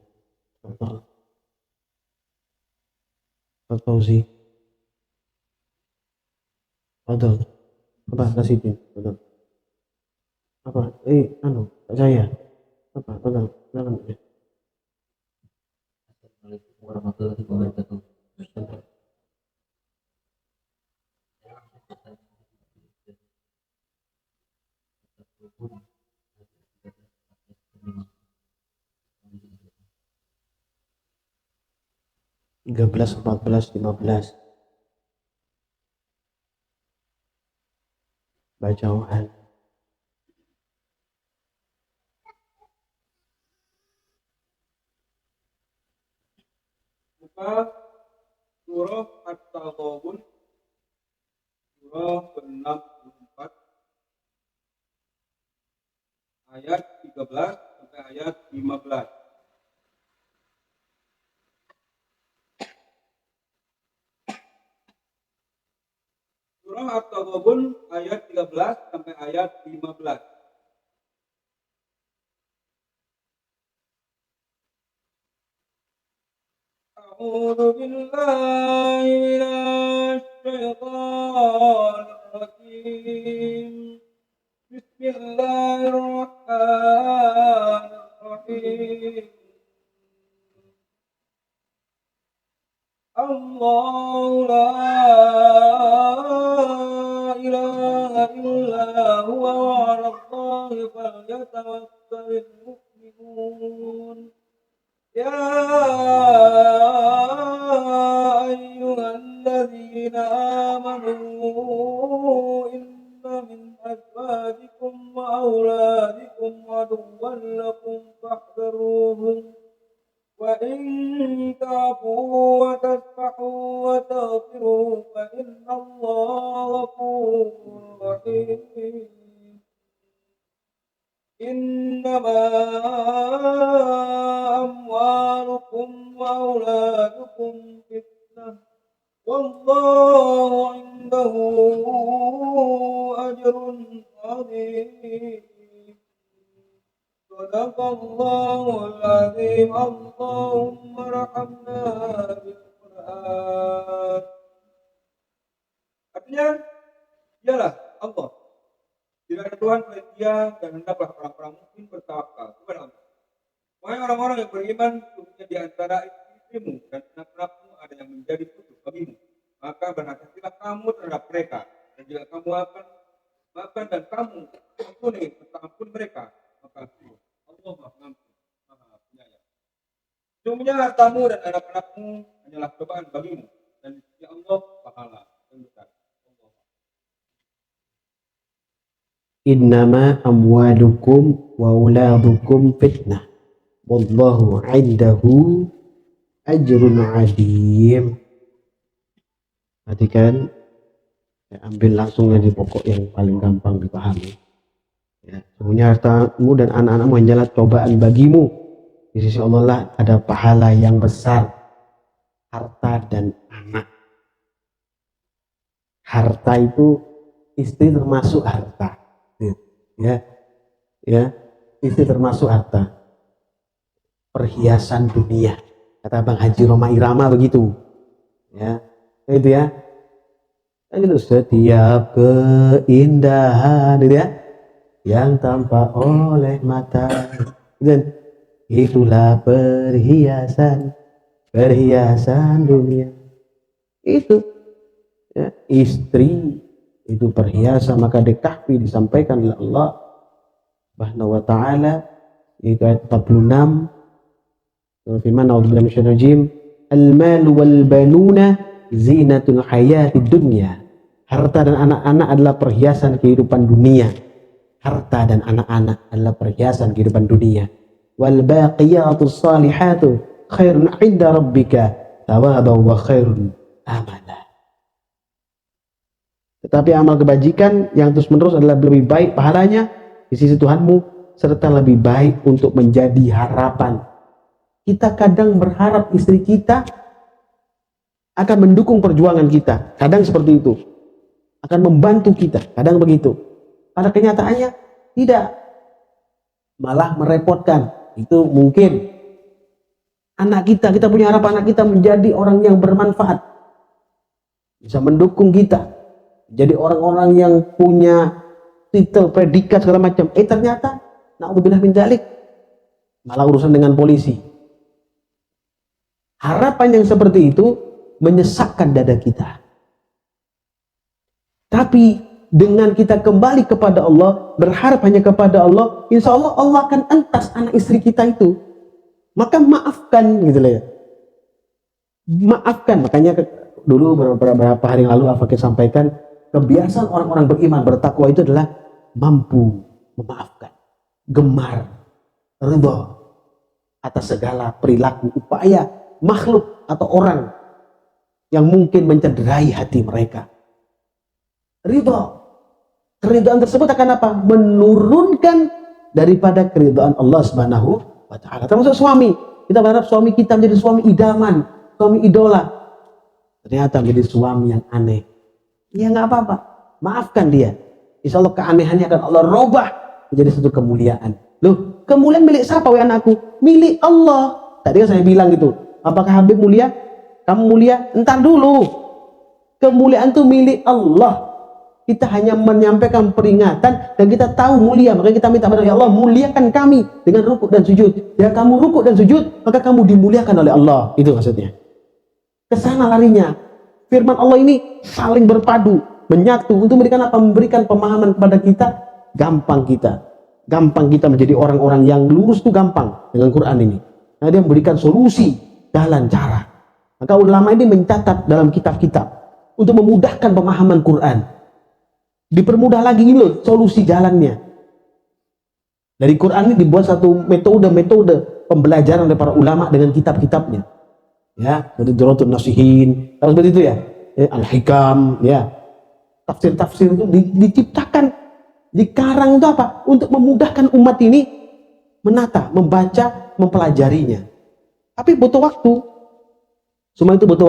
Pak Fauzi. Fadal. Apa? Kasih Fadal. Apa? Pak saya. Apa? Fadal. Silakan. Assalamualaikum warahmatullahi wabarakatuh. Tiga belas, 14, 15. Bacaan. Buka surah At-Taghabun surah ke-64 ayat 13 sampai ayat 15. Surah At-Taghabun ayat 13 sampai ayat 15. A'udzu billahi minasy syaithanir rajim. Bismillahirrahmanirrahim. Allahu la ilaha illa huwa wa 'alallahi falyatawakkalul mu'minun. Ya ayyuhalladzina amanu inna min azwajikum wa auladikum aduwwan lakum fahdharuhum wa in ta'fu wa tasfahu wa taghfiru fa innallaha ghafurur rahim. Innama amwalukum wa auladukum fitnah wallahu indahu ajrun 'azim. Sadaqallahul 'azim. Allahumma arhamna bil Qur'an. Artinya, dialah Allah. Tidak ada Tuhan selain Dia dan hendaklah orang-orang mukmin bertawakal kepada Allah. Wahai orang-orang yang beriman, sesungguhnya di antara istrimu dan anak-anakmu ada yang menjadi putus bagimu. Maka bernasihatlah kamu terhadap mereka, dan jika kamu akan makan dan kamu ampuni ampun mereka, maka Allah Maha Pengampun, Maha Penyayang. Sesungguhnya hartamu dan anak-anakmu hanyalah cobaan bagimu, dan di sisi Allah pahala yang besar. Innama amwalukum wa auladukum fitnah wallahu 'indahu ajrun 'azim. Perhatikan, ambil langsung dari pokok yang paling gampang dipahami. Sesungguhnya hartamu dan anak-anakmu hanyalah cobaan bagimu. Di sisi Allah lah ada pahala yang besar. Harta dan anak. Harta itu, istri termasuk harta. Istri termasuk harta. Perhiasan dunia, kata Bang Haji Roma Irama begitu. Itu ya. Itu setiap keindahan itu ya, yang tampak oleh mata, dan itulah perhiasan dunia. Itu ya, istri itu perhiasan. Maka di Kahfi disampaikan oleh Allah Subhanahu wa ta'ala, yaitu ayat 46, firman a'udzubillahi minasyaitonir rajim, al-malu wal banuna zinatul hayatid dunya. Harta dan anak-anak adalah perhiasan kehidupan dunia. Harta dan anak-anak adalah perhiasan kehidupan dunia. Wal baqiyatus salihatu khairun 'inda rabbika thawaban wa khairun amala. Tetapi amal kebajikan yang terus-menerus adalah lebih baik pahalanya di sisi Tuhanmu, serta lebih baik untuk menjadi harapan. Kita kadang berharap istri kita akan mendukung perjuangan kita. Kadang seperti itu. Akan membantu kita. Kadang begitu. Pada kenyataannya tidak. Malah merepotkan. Itu mungkin. Kita punya harapan anak kita menjadi orang yang bermanfaat. Bisa mendukung kita. Jadi orang-orang yang punya titel, predikat, segala macam. Ternyata, na'udzubillah min dzalik, malah urusan dengan polisi. Harapan yang seperti itu menyesakkan dada kita. Tapi dengan kita kembali kepada Allah, berharap hanya kepada Allah, insya Allah Allah akan entas anak istri kita itu. Maka maafkan gitu lah ya. Maafkan. Makanya dulu beberapa hari yang lalu Al-Fakir sampaikan, kebiasaan orang-orang beriman bertakwa itu adalah mampu memaafkan, gemar, ridha atas segala perilaku, upaya makhluk atau orang yang mungkin mencederai hati mereka. Ridha. Keridhaan tersebut akan apa? Menurunkan daripada keridhaan Allah Subhanahu wa taala. Termasuk suami. Kita berharap suami kita menjadi suami idaman, suami idola. Ternyata menjadi suami yang aneh. Ya nggak apa-apa, maafkan dia. Insya Allah keanehannya akan Allah robah menjadi satu kemuliaan. Loh, kemuliaan milik siapa wahai anakku? Milik Allah. Tadi kan saya bilang gitu. Apakah Habib mulia? Kamu mulia? Entar dulu. Kemuliaan itu milik Allah. Kita hanya menyampaikan peringatan dan kita tahu mulia. Makanya kita minta kepada Allah, muliakan kami dengan rukuk dan sujud. Ya kamu rukuk dan sujud, maka kamu dimuliakan oleh Allah. Itu maksudnya. Kesana larinya. Firman Allah ini saling berpadu, menyatu untuk memberikan apa? Memberikan pemahaman kepada kita. Gampang kita menjadi orang-orang yang lurus itu gampang dengan Quran ini. Nah, dia memberikan solusi, jalan, cara. Maka ulama ini mencatat dalam kitab-kitab untuk memudahkan pemahaman Quran. Dipermudah lagi ini loh solusi jalannya. Dari Quran ini dibuat satu metode pembelajaran oleh para ulama dengan kitab-kitabnya. Ya, seperti Durratun Nasihin, seperti itu ya. Al-Hikam, ya. Tafsir-tafsir itu diciptakan, dikarang itu apa? Untuk memudahkan umat ini menata, membaca, mempelajarinya. Tapi butuh waktu. Semua itu butuh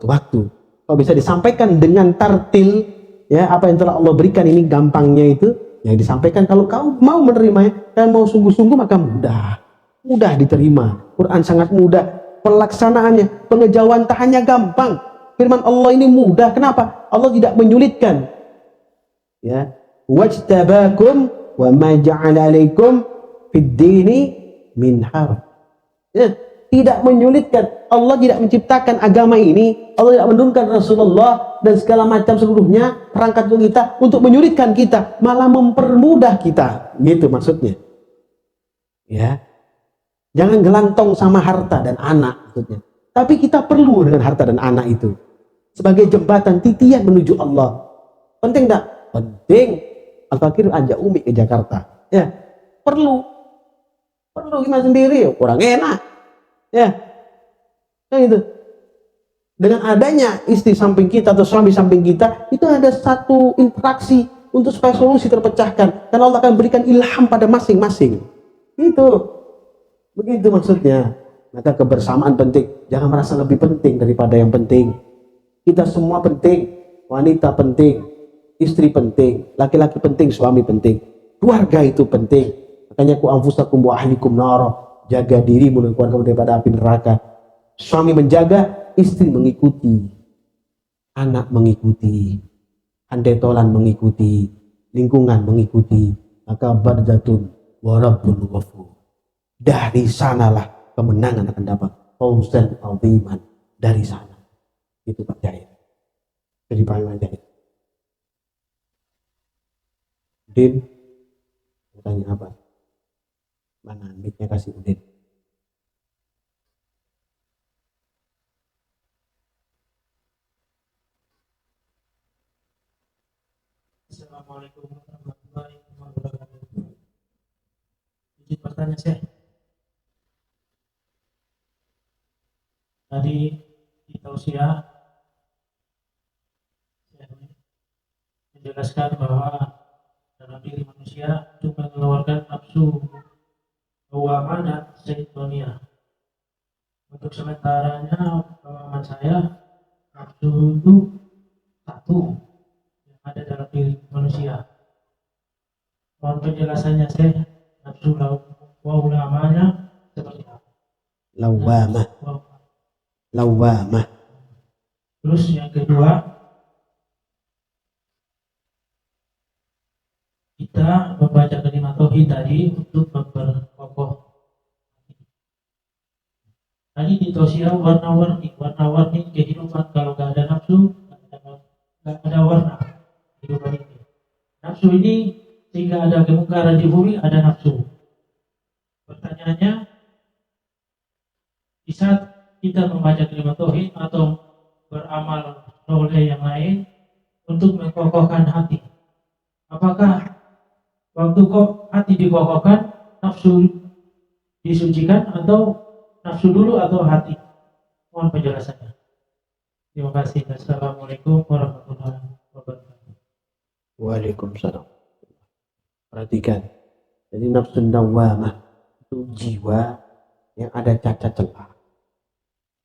waktu. Kalau bisa disampaikan dengan tartil, ya, apa yang telah Allah berikan ini gampangnya itu, yang disampaikan. Kalau kau mau menerimanya dan mau sungguh-sungguh maka mudah diterima. Quran sangat mudah. Pelaksanaannya, pengejawantahannya gampang. Firman Allah ini mudah. Kenapa? Allah tidak menyulitkan. Ya, wajtabakum wa ma ja'ala alaikum fid dini min haraj. Ya, tidak menyulitkan. Allah tidak menciptakan agama ini. Allah tidak menurunkan Rasulullah dan segala macam seluruhnya perangkat untuk kita untuk menyulitkan kita, malah mempermudah kita. Gitu maksudnya. Ya. Jangan gelantong sama harta dan anak maksudnya. Tapi kita perlu dengan harta dan anak itu sebagai jembatan titian menuju Allah. Penting tak? Penting. Al-Fakir ajak Umi ke Jakarta. Ya, perlu gimana sendiri, kurang enak. Ya, kan itu. Dengan adanya istri samping kita atau suami samping kita, itu ada satu interaksi untuk supaya solusi terpecahkan. Dan Allah akan berikan ilham pada masing-masing. Itu. Begitu maksudnya. Maka kebersamaan penting. Jangan merasa lebih penting daripada yang penting. Kita semua penting. Wanita penting. Istri penting. Laki-laki penting. Suami penting. Keluarga itu penting. Makanya ku anfusakum wa ahlikum nara. Jaga dirimu dan keluargamu daripada api neraka. Suami menjaga, istri mengikuti. Anak mengikuti. Handetolan mengikuti. Lingkungan mengikuti. Maka bardatun wa rabbun ghafur. Dari sanalah kemenangan akan dapat. Fawzan aziman. Dari sana. Itu Pak Jahir. Jadi Pak Jahir. Udin, tanya apa? Mana mic-nya kasih Udin. Assalamualaikum warahmatullahi wabarakatuh. Izin bertanya saya. Tadi di tausiah menjelaskan bahwa dalam diri manusia itu mengeluarkan nafsu lawamah dan syaitonia. Untuk sementaranya pemahaman saya, nafsu itu satu yang ada dalam diri manusia. Mohon penjelasannya saya, nafsu lawamahnya seperti apa? Lawamah, lawamah. Terus yang kedua, kita membaca kalimat tauhid tadi untuk memperkokoh. Tadi di sosial warna-warni kehidupan. Kalau nggak ada nafsu, nggak ada warna kehidupan ini. Nafsu ini sehingga ada kemungkaran di bumi, ada nafsu. Pertanyaannya, di saat kita membaca kalimat tauhid atau beramal soleh yang lain untuk mengokohkan hati, apakah waktu kok hati dikokohkan, nafsu disucikan, atau nafsu dulu atau hati? Mohon penjelasannya. Terima kasih. Assalamualaikum warahmatullahi wabarakatuh. Waalaikumsalam. Perhatikan. Jadi nafsu lawamah itu jiwa yang ada cacat celah.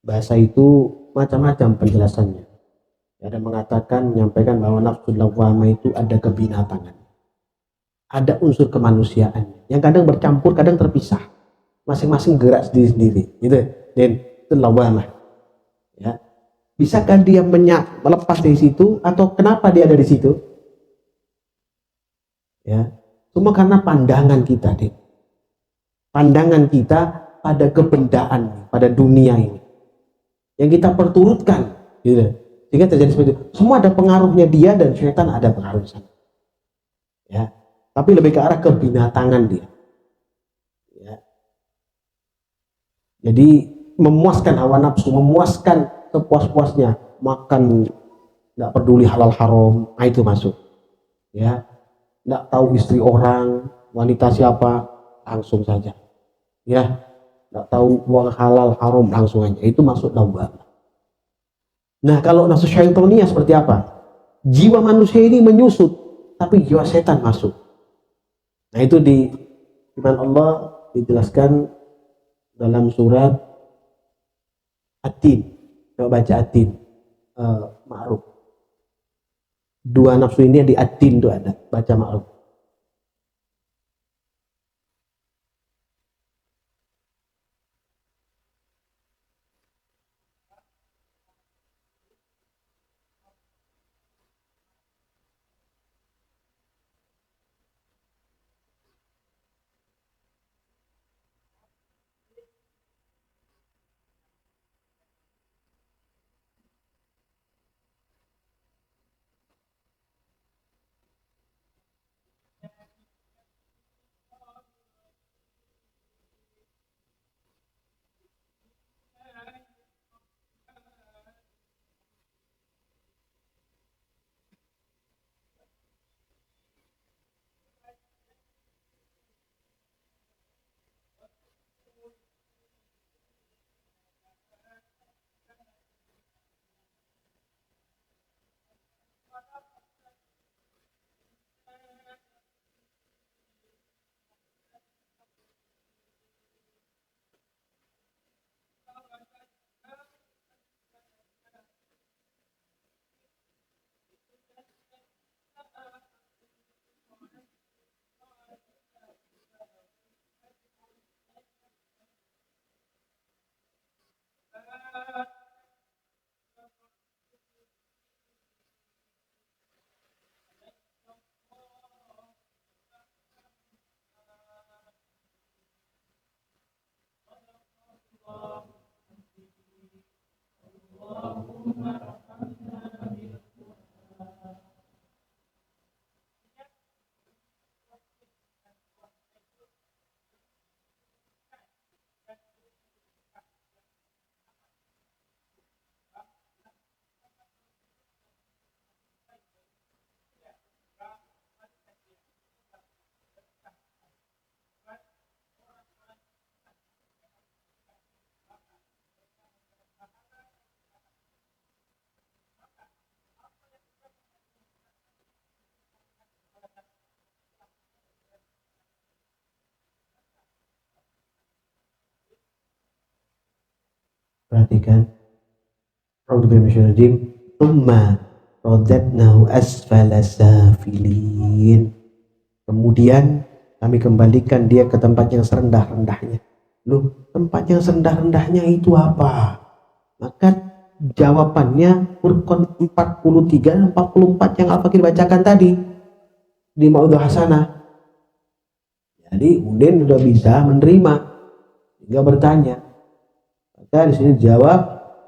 Bahasa itu macam-macam penjelasannya. Ada mengatakan, menyampaikan bahwa nafsu lawamah itu ada kebinatangan. Ada unsur kemanusiaan yang kadang bercampur, kadang terpisah. Masing-masing gerak sendiri-sendiri. Gitu. Dan itu lawamah. Ya. Bisakah dia melepas dari situ, atau kenapa dia ada di situ? Ya. Cuma karena pandangan kita, Den. Pandangan kita pada kebendaan, pada dunia ini. Yang kita perturutkan, gitu. Sehingga terjadi seperti itu. Semua ada pengaruhnya dia, dan syaitan ada pengaruh di sana. Ya. Tapi lebih ke arah kebinatangan dia. Ya. Jadi memuaskan hawa nafsu, memuaskan sepuas-puasnya, makan nggak peduli halal haram, itu masuk. Ya, nggak tahu istri orang, wanita siapa, langsung saja. Ya, nggak tahu uang halal haram, langsung aja. Itu masuk lawamah. Nah, kalau nafsu syaitonia seperti apa? Jiwa manusia ini menyusut, tapi jiwa setan masuk. Nah, itu di firman Allah dijelaskan dalam surat At-Tin. Coba baca At-Tin, Ma'ruf. Dua nafsu ini di At-Tin itu ada, baca Ma'ruf. Perhatikan. A'udzubillahi minasyaitonir rajim. Tsumma radadnahu asfala safilin. Kemudian kami kembalikan dia ke tempat yang serendah-rendahnya. Loh, tempat yang serendah-rendahnya itu apa? Maka jawabannya Furqan 43 dan 44 yang Al-Fakir bacakan tadi di Mau'idhah Hasanah. Jadi Udin sudah bisa menerima, hingga bertanya. Maka di sini jawab,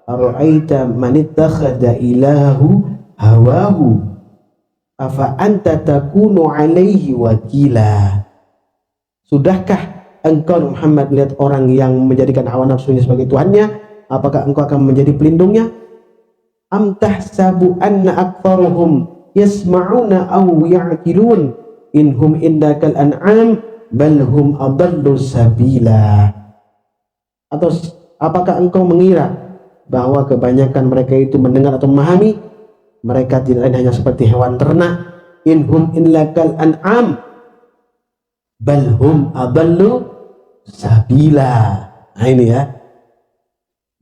ara'aita man ittakhadha ilahu hawahu afa anta takunu alaihi wakila. Sudahkah engkau Muhammad melihat orang yang menjadikan hawa nafsunya sebagai Tuhannya? Apakah engkau akan menjadi pelindungnya? Am tahsabu anna aktsaruhum yasma'una aw ya'qilun inhum illa kal an'am bal hum adallu sabila. Atau apakah engkau mengira bahwa kebanyakan mereka itu mendengar atau memahami? Mereka tidak lain hanya seperti hewan ternak. Inhum illa kal an'am bal hum adallu sabila. Nah ini ya.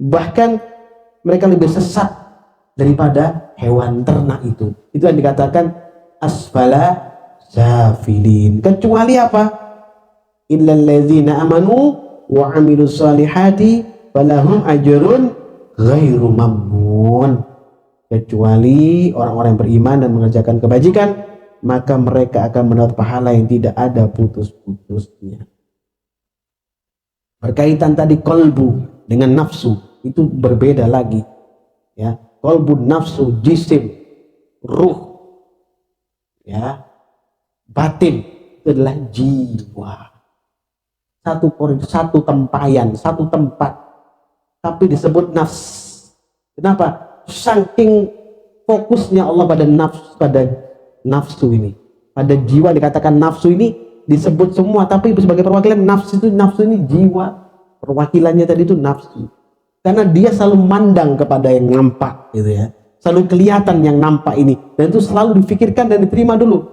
Bahkan mereka lebih sesat daripada hewan ternak itu. Itu yang dikatakan asfala safilin. Kecuali apa? Illal ladzina amanu wa amilus solihati falahum ajrun ghairu mamnun. Kecuali orang-orang yang beriman dan mengerjakan kebajikan, maka mereka akan mendapat pahala yang tidak ada putus-putusnya. Berkaitan tadi kolbu dengan nafsu, itu berbeda lagi. Ya, kolbu, nafsu, jisim, ruh, ya, batin, itu adalah jiwa. Satu tempayan, satu tempat, tapi disebut nafs. Kenapa? Saking fokusnya Allah pada nafsu ini, pada jiwa dikatakan nafsu ini disebut semua, tapi sebagai perwakilan nafsu ini jiwa, perwakilannya tadi itu nafsu, karena dia selalu mandang kepada yang nampak gitu ya, selalu kelihatan yang nampak ini, dan itu selalu difikirkan dan diterima dulu,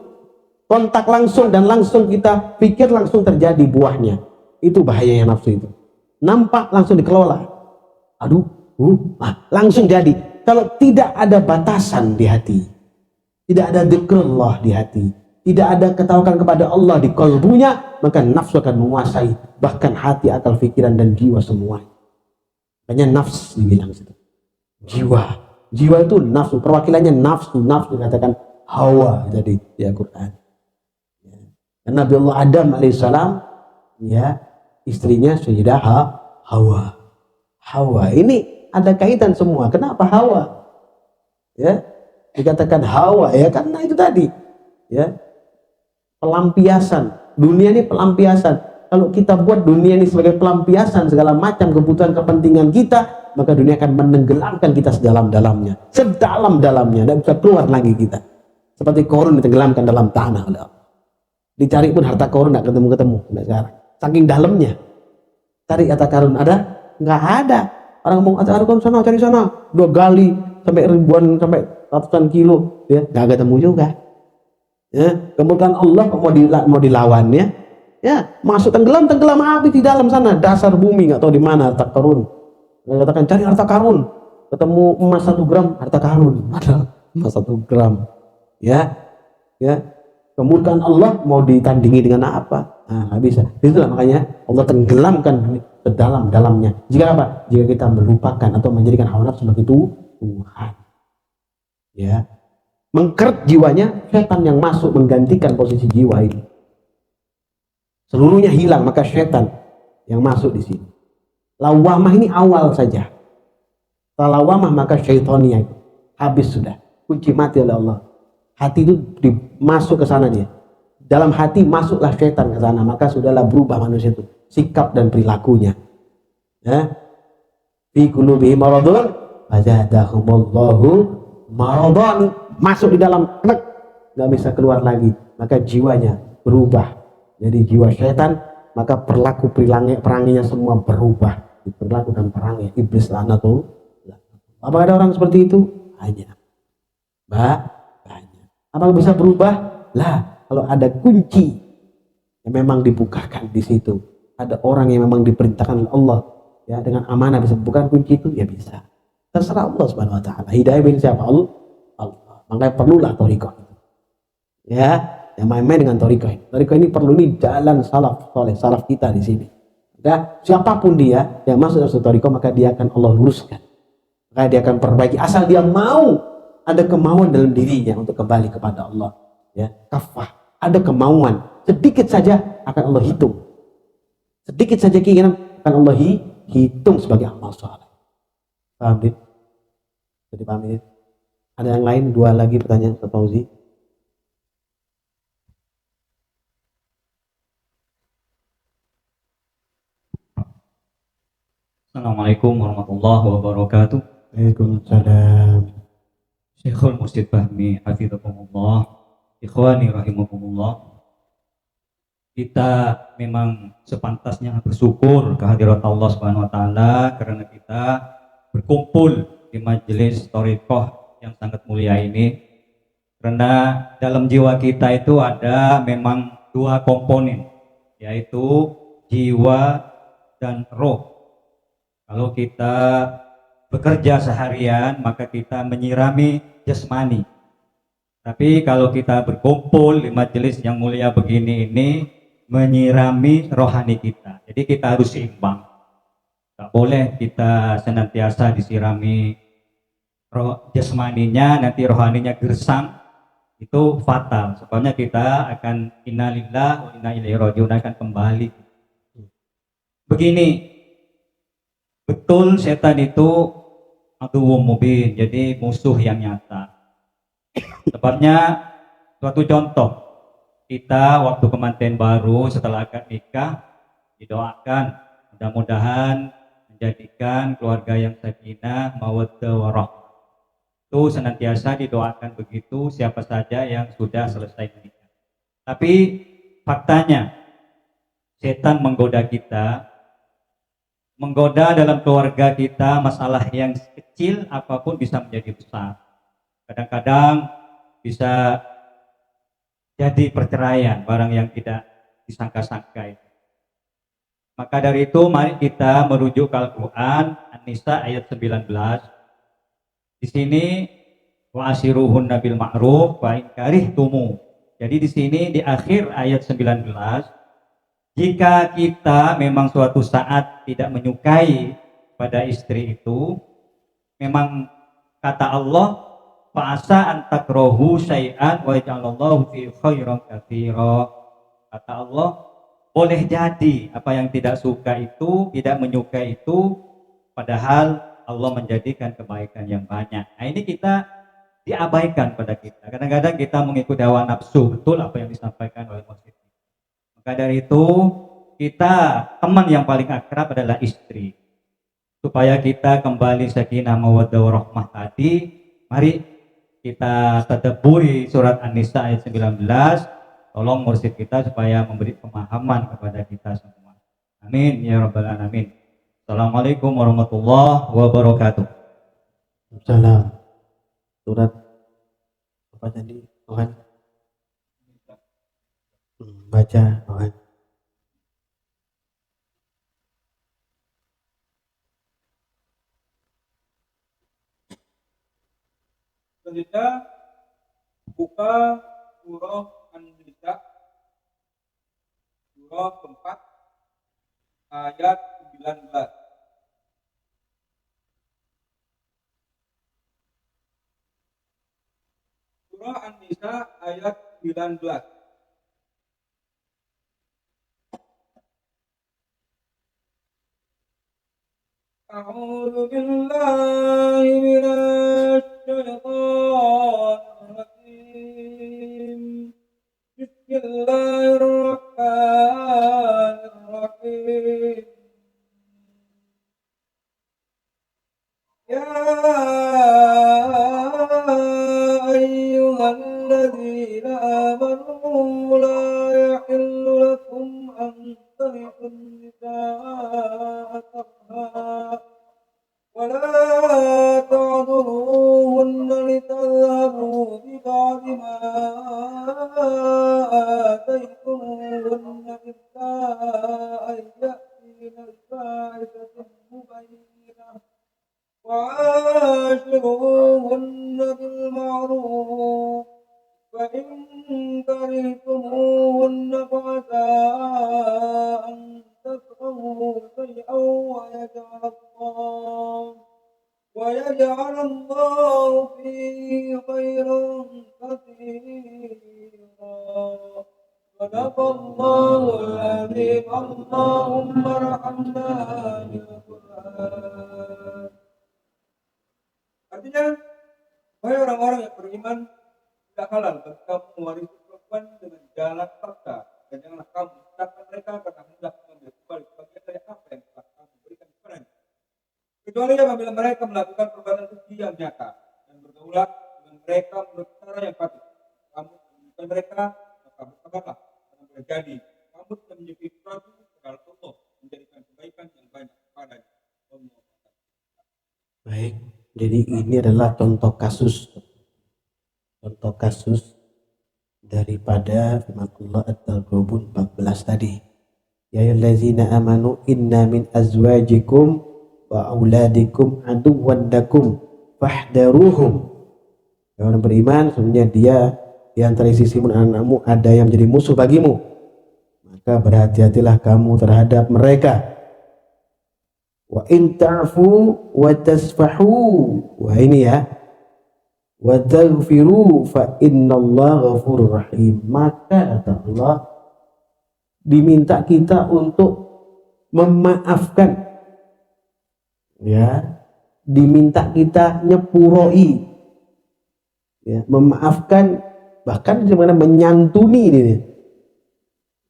kontak langsung dan langsung kita pikir langsung terjadi buahnya. Itu bahayanya nafsu itu, nampak langsung dikelola, langsung jadi. Kalau tidak ada batasan di hati, tidak ada dzikrullah di hati, tidak ada ketawakan kepada Allah di kalbunya, maka nafsu akan menguasai bahkan hati, akal, pikiran dan jiwa semuanya. Hanya nafs dibilang situ. Jiwa itu nafsu, perwakilannya nafsu dikatakan hawa tadi di Al-Qur'an. Dan Nabi Allah Adam alaihissalam, ya, istrinya Sayyidah Hawa. Ini ada kaitan semua. Kenapa Hawa? Ya, dikatakan Hawa ya karena itu tadi, ya, pelampiasan. Dunia ini pelampiasan. Kalau kita buat dunia ini sebagai pelampiasan segala macam kebutuhan kepentingan kita, maka dunia akan menenggelamkan kita sedalam-dalamnya, tidak bisa keluar lagi kita. Seperti Qarun ditenggelamkan dalam tanah. Dicari pun harta Qarun tidak ketemu sekarang. Saking dalamnya. Cari harta Qarun ada? Nggak ada. Orang mau cari sana, 2 gali sampai ribuan, sampai ratusan kilo, ya nggak ketemu juga. Ya, kemudian Allah mau dilawannya, ya masuk tenggelam habis di dalam sana, dasar bumi nggak tahu di mana harta Qarun. Katakan cari harta Qarun, ketemu emas 1 gram harta Qarun, padahal emas 1 gram, ya. Kemudian Allah mau ditandingi dengan apa? Nah, nggak bisa. Itulah makanya Allah tenggelamkan ke dalam-dalamnya. Jika apa? Jika kita melupakan atau menjadikan hawa nafsu sebagai Tuhan. Ya. Mengkeret jiwanya, setan yang masuk menggantikan posisi jiwa ini. Seluruhnya hilang, maka setan yang masuk di sini. Lawamah ini awal saja. Setelah lawamah maka syaitaniyah itu habis sudah. Kunci mati oleh Allah. Hati itu masuk ke sana dia. Dalam hati masuklah setan ke sana, maka sudahlah berubah manusia itu, sikap dan perilakunya. Ya. Fi qulubihim maradun fazadahumullahu maradan, masuk di dalam nggak bisa keluar lagi, maka jiwanya berubah jadi jiwa setan, maka peranginya semua berubah, perilaku dan perangi iblis laknatullah. Apa ada orang seperti itu? Hanya banyak. Apa bisa berubah? Lah, kalau ada kunci yang memang dibukakan di situ, ada orang yang memang diperintahkan Allah ya dengan amanah bisa bukan kunci itu ya bisa. Terserah Allah Subhanahu wa taala. Hidayah bin siapa? Allah. Makanya perlulah thariqah. Ya, yang main-main dengan thariqah ini. Thariqah ini perlu, ini jalan salaf soleh, salaf kita di sini. Ya, siapapun dia yang masuk dalam thariqah maka dia akan Allah luruskan. Maka dia akan perbaiki asal dia mau, ada kemauan dalam dirinya untuk kembali kepada Allah. Ya, kafah, ada kemauan, sedikit saja akan Allah hitung. Sedikit saja keinginan akan Allah hitung sebagai amal soleh. Paham, Dit? Jadi paham, Dit? Ada yang lain? Dua lagi pertanyaan Ustaz Fauzi. Assalamualaikum warahmatullahi wabarakatuh. Waalaikumsalam. Syekhul Mursyid Fahmi hafidhakumullah. Ikhwani rahimakumullah. Kita memang sepantasnya bersyukur kehadirat Allah Subhanahu wa taala karena kita berkumpul di majelis thariqah yang sangat mulia ini. Karena dalam jiwa kita itu ada memang dua komponen, yaitu jiwa dan roh. Kalau kita bekerja seharian, maka kita menyirami jasmani. Tapi kalau kita berkumpul di majelis yang mulia begini ini, menyirami rohani kita. Jadi kita harus seimbang. Tak boleh kita senantiasa disirami jasmaninya, nanti rohaninya gersang. Itu fatal. Sebabnya kita akan innalillah wa inna ilaihi rajiun, akan kembali. Begini, betul setan itu aduwwum mubin, jadi musuh yang nyata. Sebabnya suatu contoh, kita waktu kemanten baru setelah akad nikah didoakan mudah-mudahan menjadikan keluarga yang sakinah mawaddah warahmah. Itu senantiasa didoakan begitu siapa saja yang sudah selesai menikah. Tapi faktanya setan menggoda kita, menggoda dalam keluarga kita, masalah yang kecil apapun bisa menjadi besar. Kadang-kadang bisa jadi perceraian, barang yang tidak disangka-sangka itu. Maka dari itu mari kita merujuk ke Al-Quran, An-Nisa ayat 19. Di sini wa ashiruhunna bil ma'ruf wa in karihtumu. Jadi di sini di akhir ayat 19, jika kita memang suatu saat tidak menyukai pada istri itu, memang kata Allah, fa'asa an takrahu syai'an wa ja'alallahu fi khairan katsira. Kata Allah, boleh jadi apa yang tidak suka itu, tidak menyukai itu, padahal Allah menjadikan kebaikan yang banyak. Nah ini kita diabaikan pada kita. Kadang-kadang kita mengikuti hawa nafsu, betul apa yang disampaikan oleh Masjid. Maka dari itu kita teman yang paling akrab adalah istri. Supaya kita kembali sakinah mawaddah warahmah tadi, mari kita tadabburi surat An-Nisa ayat 19. Tolong mursyid kita supaya memberi pemahaman kepada kita semua. Amin ya rabbal alamin. Assalamualaikum warahmatullahi wabarakatuh. Salam. Surat apa tadi? Tuhan. Baca Tuhan. Selanjutnya buka surah An-Nisa, surah keempat ayat 19. Surah An-Nisa ayat 19. A'udzu billahi minasy syaithanir rajim. Bismillahirrahmanirrahim. Ya ayyuhalladzina amanu la yahillu lakum an tarithun nisaa karha wa la ta'dhuluhunna litadhhabu bi ba'di ma ataytumuhunna illa an ya'tina bi fahishatin فإن كرهتموهن فعسى أن تكرهوا شيئا ويجعل الله فيه خيرا كثيرا. صدق الله العظيم. اللهم ارحمنا بالقرآن. Artinya, wahai orang-orang yang beriman, tidak halal bagi kamu mewarisi perempuan dengan jalan paksa, dan janganlah kamu menyusahkan mereka karena hendak mengambil kembali sebagian dari apa yang telah kamu berikan kepadanya. Kecuali apabila mereka melakukan perbuatan keji yang nyata dan bergaulah dengan mereka menurut cara yang patut. Kamu menyusahkan mereka, maka bersabarlah, karena boleh jadi kamu tidak menyukai sesuatu padahal Allah menjadikan kebaikan yang banyak kepadanya. Baik, jadi ini adalah contoh kasus daripada firman Allah At-Taghabun 14 tadi. Ya ayyuhallazina amanu inna min azwajikum wa auladikum aduwwan lakum fahdharuhum. Ya orang beriman, sesungguhnya dia di antara sisimu dan anak-anakmu ada yang menjadi musuh bagimu, maka berhati-hatilah kamu terhadap mereka. Wa in ta'fu wa tasfahu, wah ini ya, wa taghfiru fa innallaha ghafurur rahim. Maka kata Allah, diminta kita untuk memaafkan, ya, diminta kita nyepuroi, ya, memaafkan, bahkan bagaimana menyantuni ini,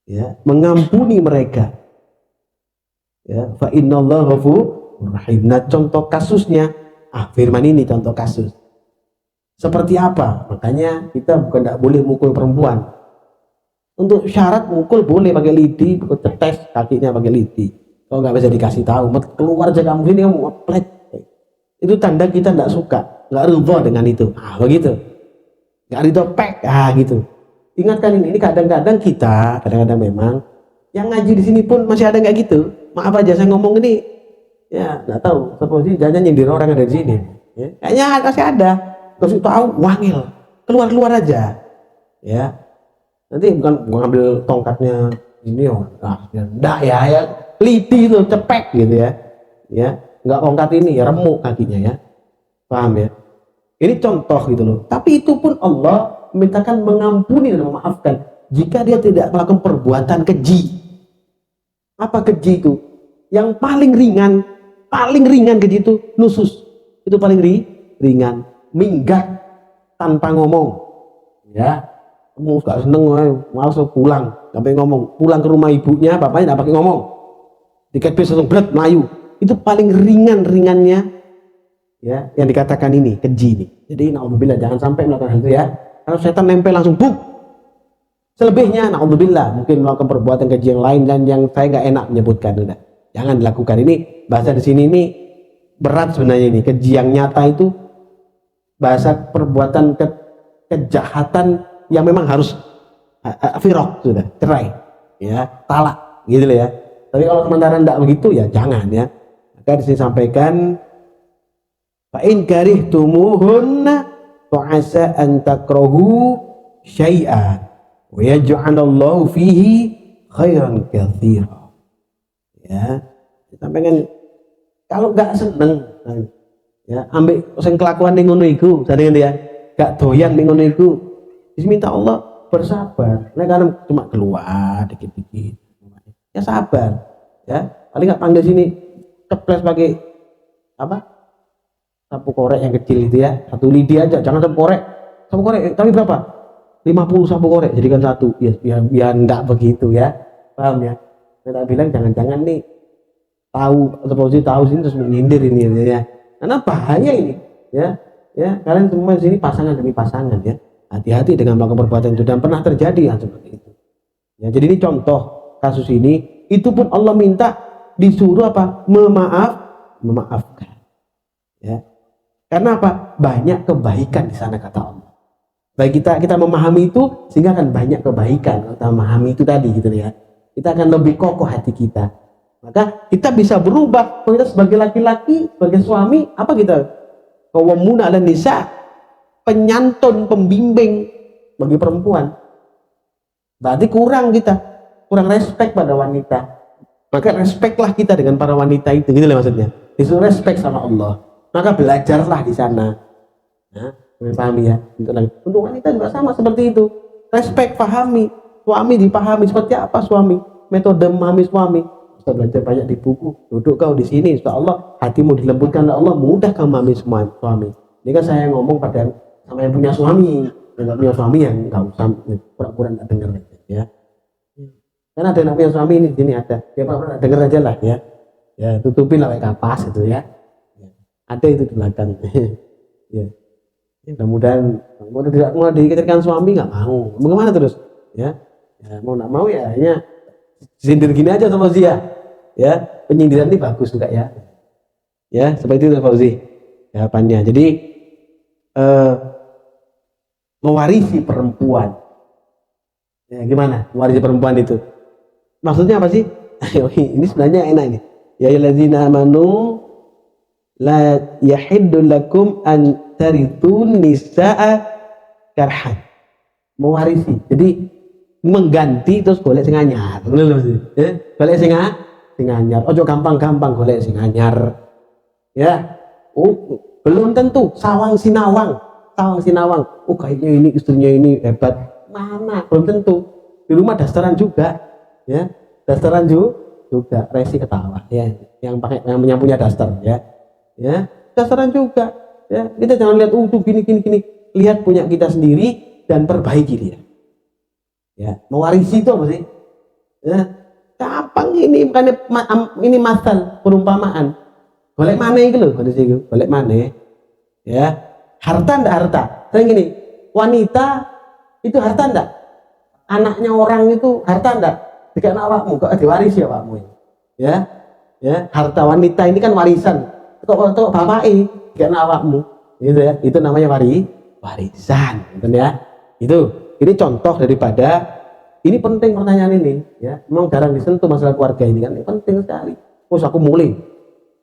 ya, mengampuni mereka. Ya, fa innallaha ghafurur rahim. Nah, contoh kasusnya, firman ini contoh kasus. Seperti apa? Makanya kita bukan tidak boleh mukul perempuan. Untuk syarat mukul boleh pakai lidi, tetes kakinya pakai lidi. Kalau nggak bisa dikasih tahu, keluar aja kamu sini kamu plek. Itu tanda kita tidak suka, nggak ridho dengan itu. Begitu. Nggak ridho pek, gitu. Ingatkan ini kadang-kadang kita, kadang-kadang memang yang ngaji di sini pun masih ada nggak gitu. Maaf aja saya ngomong ini, ya nggak tahu. Seperti jangan nyindir orang ada di sini. Ya. Kayaknya masih ada. Kasih tahu, wangil, keluar aja. Ya, nanti bukan ngambil tongkatnya ini, enggak ya, lidi itu cepek gitu ya. Ya, nggak tongkat ini, ya remuk kakinya ya. Paham ya? Ini contoh gitu loh. Tapi itu pun Allah memintakan mengampuni dan memaafkan jika dia tidak melakukan perbuatan keji. Apa keji itu? Yang paling ringan keji itu nusus. Itu paling ringan. Minggat tanpa ngomong. Ya, kamu gak seneng, malas pulang, sampai ngomong. Pulang ke rumah ibunya, bapaknya tidak pakai ngomong. Tiket bis langsung berat melayu. Itu paling ringannya, ya, yang dikatakan ini keji ini. Jadi naudzubillah, jangan sampai melakukan hal itu ya. Kalau setan nempel langsung buk. Selebihnya naudzubillah, mungkin melakukan perbuatan keji yang lain dan yang saya nggak enak menyebutkan, udah. Jangan dilakukan. Ini bahasa di sini ini berat sebenarnya ini. Keji yang nyata itu bahasa perbuatan kejahatan yang memang harus firaq, sudah cerai, ya, talak, gitu loh ya. Tapi kalau sementara tidak begitu ya jangan ya. Maka di sini sampaikan, fa in karihtumuhunna fa asa an takrahu syai'a wa yaj'alallahu fihi khairan katsira. Ya, sampaikan kalau nggak seneng, ya, ambil sing kelakuan ning ngono iku, sadenge ya, gak doyan ning ngono iku. Wis minta Allah bersabar. Nek kan cuma keluar dikit-dikit. Ya sabar. Ya, paling gak panggil sini keples pakai apa? Sapu korek yang kecil itu ya. Satu lidi aja, jangan sapu korek. Sapu korek tapi berapa? 50 sapu korek jadikan satu. Ya biar enggak begitu ya. Paham ya? Saya bilang jangan-jangan nih tahu sini terus menyindir ini ya. Karena bahaya ini, ya, kalian semua di sini pasangan demi pasangan ya. Hati-hati dengan melakukan perbuatan itu dan pernah terjadi yang seperti itu. Ya, jadi ini contoh kasus ini, itu pun Allah minta disuruh apa? Memaafkan. Ya. Karena apa? Banyak kebaikan di sana kata Allah. Baik kita memahami itu sehingga akan banyak kebaikan. Kita memahami itu tadi gitu ya. Kita akan lebih kokoh hati kita. Maka kita bisa berubah. Kalau kita sebagai laki-laki, sebagai suami, apa kita? Qawwamuna 'alan nisa, penyantun, pembimbing, bagi perempuan. Berarti kurang kita, kurang respect pada wanita. Maka respectlah kita dengan para wanita itu, gitu loh maksudnya. Disuruh respect sama Allah. Maka belajarlah di sana. Nah, pahami ya. Untuk wanita juga sama seperti itu. Respect, pahami. Suami dipahami seperti apa suami. Metode memahami suami. Bisa belajar banyak di buku. Duduk kau di sini, insya Allah hatimu dilembutkan oleh Allah, mudah kau memahami suami. Ini kan saya ngomong pada sama yang punya suami. Yang nggak punya suami yang nggak usah pura-pura nggak dengar ya. Karena ada yang punya suami ini di sini ada. Ya pura-pura nggak dengar aja lah ya. Ya tutupin lah kayak kapas itu ya. Ada itu di belakang. Ya. Mudah-mudahan tidak mau dikatakan suami nggak mau. Bagaimana terus? Ya mau nggak mau ya hanya sindir gini aja sama Fauzi ya. Penyindiran ini bagus juga ya. Ya seperti itu Fauzi jawabannya. Jadi mewarisi perempuan. Ya, gimana mewarisi perempuan itu? Maksudnya apa sih? Ini sebenarnya enak ini. Ya ayyuhallazina amanu la yahiddu lakum an tarithun nisaa karhan. Mewarisi. Jadi mengganti terus golek sing anyar. Ngono lho Mas. Golek sing anyar. Ojo gampang-gampang golek sing anyar. Ya. Belum tentu sawang sinawang. Oh kayaknya ini istrinya ini hebat. Mana? Belum tentu. Di rumah dasaran juga. Ya. Dasaran juga. Resi ketawa ya. Yang punya dasar ya. Ya, dasaran juga. Ya, kita jangan lihat tuh gini. Lihat punya kita sendiri dan perbaiki dia. Ya, mewarisi itu apa sih? Ya, gampang ini bukan ini masal perumpamaan. Golek mana itu loh, golek mana? Ya, harta ndak harta. Kayak gini, wanita itu harta ndak? Anaknya orang itu harta ndak? Dikasih awakmu, kok diwarisi awakmu. Ya, harta wanita ini kan warisan. Kok bapake dikasih awakmu, gitu ya. Itu namanya warisan, gitu ya. Ini contoh daripada ini penting pertanyaan ini ya. Memang jarang disentuh masalah keluarga ini kan. Ini penting sekali. Aku mulai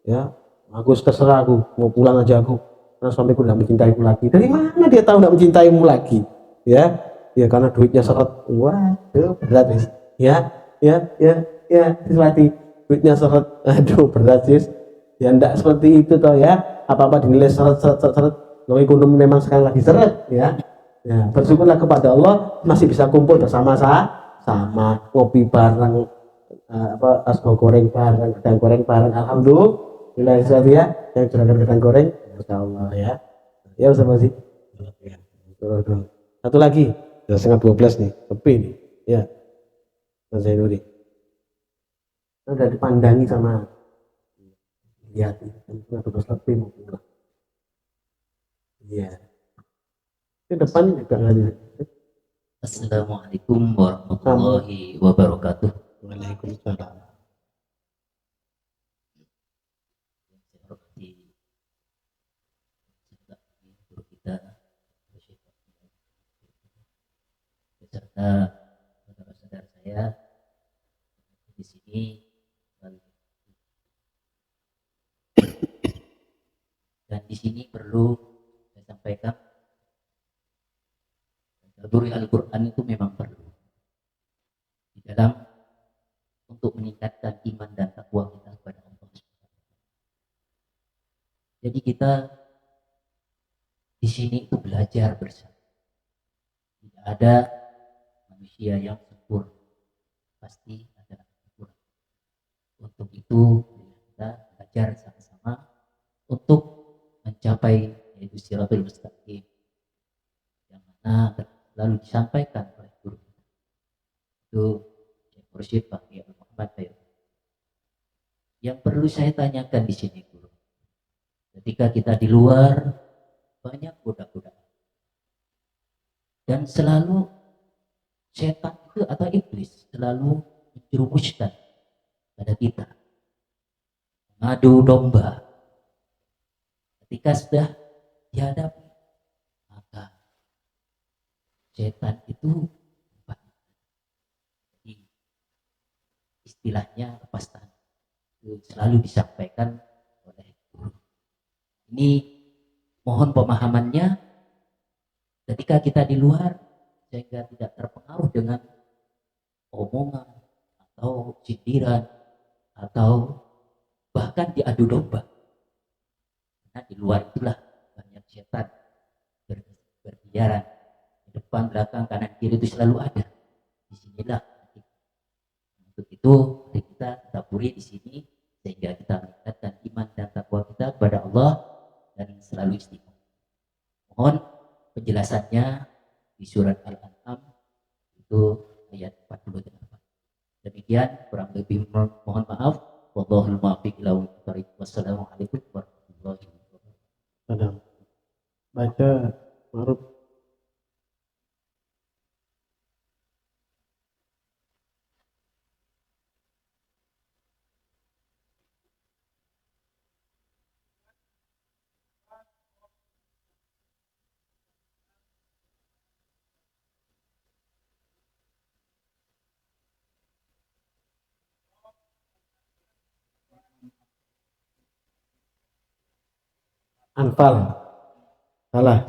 ya. Aku terserah aku mau pulang aja aku. Karena suamiku tidak mencintaiku lagi. Dari mana dia tahu tidak mencintaimu lagi? Ya karena duitnya seret. Waduh berat sis. Ya Siswati duitnya seret. Aduh berat sis. Ya enggak seperti itu toh ya. Apa-apa dinilai seret. Kalau ekonomi memang sekarang lagi seret ya. Ya, bersyukurlah kepada Allah masih bisa kumpul bersama-sama, ngopi bareng, asgo goreng bareng, gedang goreng bareng. Alhamdulillah ya, yang sudah gedang goreng, Masya Allah ya. Ya sama sih. Satu lagi, sudah setengah 12 nih, sepi nih. Ya, saya Nuri. Udah dipandangi sama lihat, setengah 12 lebih mau pulang. Iya. Ke depan juga ada. Assalamualaikum warahmatullahi wabarakatuh. Waalaikumsalam. Guru kita beserta saudara-saudara saya di sini dan di sini perlu saya sampaikan. Tadabburi Al-Quran itu memang perlu di dalam untuk meningkatkan iman dan takwa kita kepada Allah. Jadi kita di sini itu belajar bersama. Tidak ada manusia yang sempurna, pasti ada kekurangan. Untuk itu kita belajar sama-sama untuk mencapai yaitu Shirathul Mustaqim yang mana lalu disampaikan oleh guru itu Syekh Mursyid Baqi Muhammad Tayyib. Yang perlu saya tanyakan di sini guru, ketika kita di luar banyak goda-godaan dan selalu setan itu atau iblis selalu menjerumuskan pada kita mengadu domba. Ketika sudah dihadapi maka setan itu jadi istilahnya lepas tangan itu selalu disampaikan oleh guru. Ini mohon pemahamannya ketika kita di luar sehingga tidak terpengaruh dengan omongan atau sindiran atau bahkan diadu domba. Karena di luar itulah banyak setan berkeliaran. Di depan, belakang, kanan, kiri itu selalu ada. Disinilah. Untuk itu kita taburi di sini sehingga kita meningkatkan iman dan takwa kita kepada Allah dan selalu istiqomah. Mohon penjelasannya di surat Al-An'am itu ayat 48. Demikian, kurang lebih mohon maaf. Wallahul muwaffiq ila aqwamit. Wassalamualaikum warahmatullahi wabarakatuh. Baca Ma'ruf. Anfal. Salah.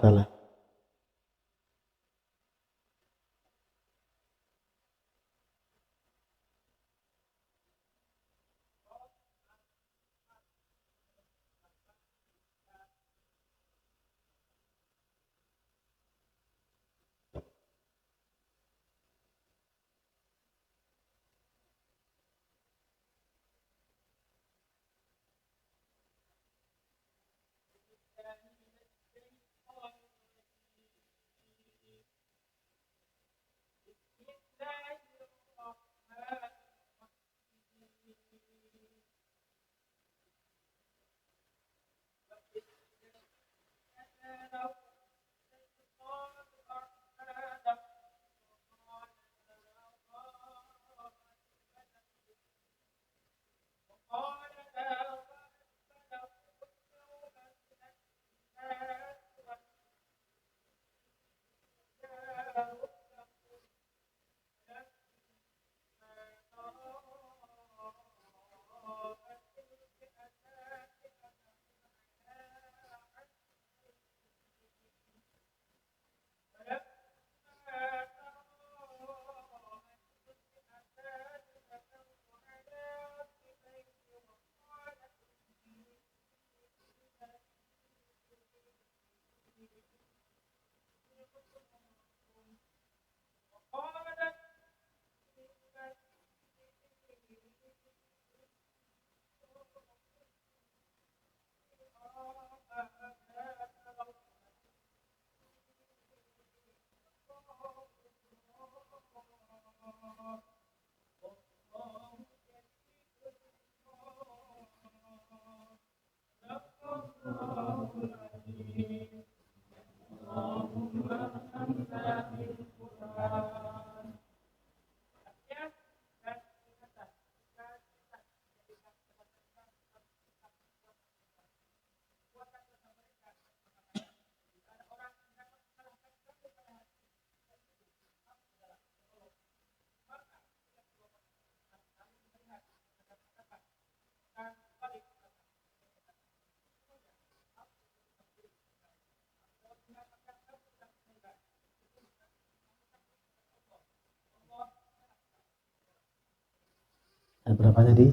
Berapa tadi?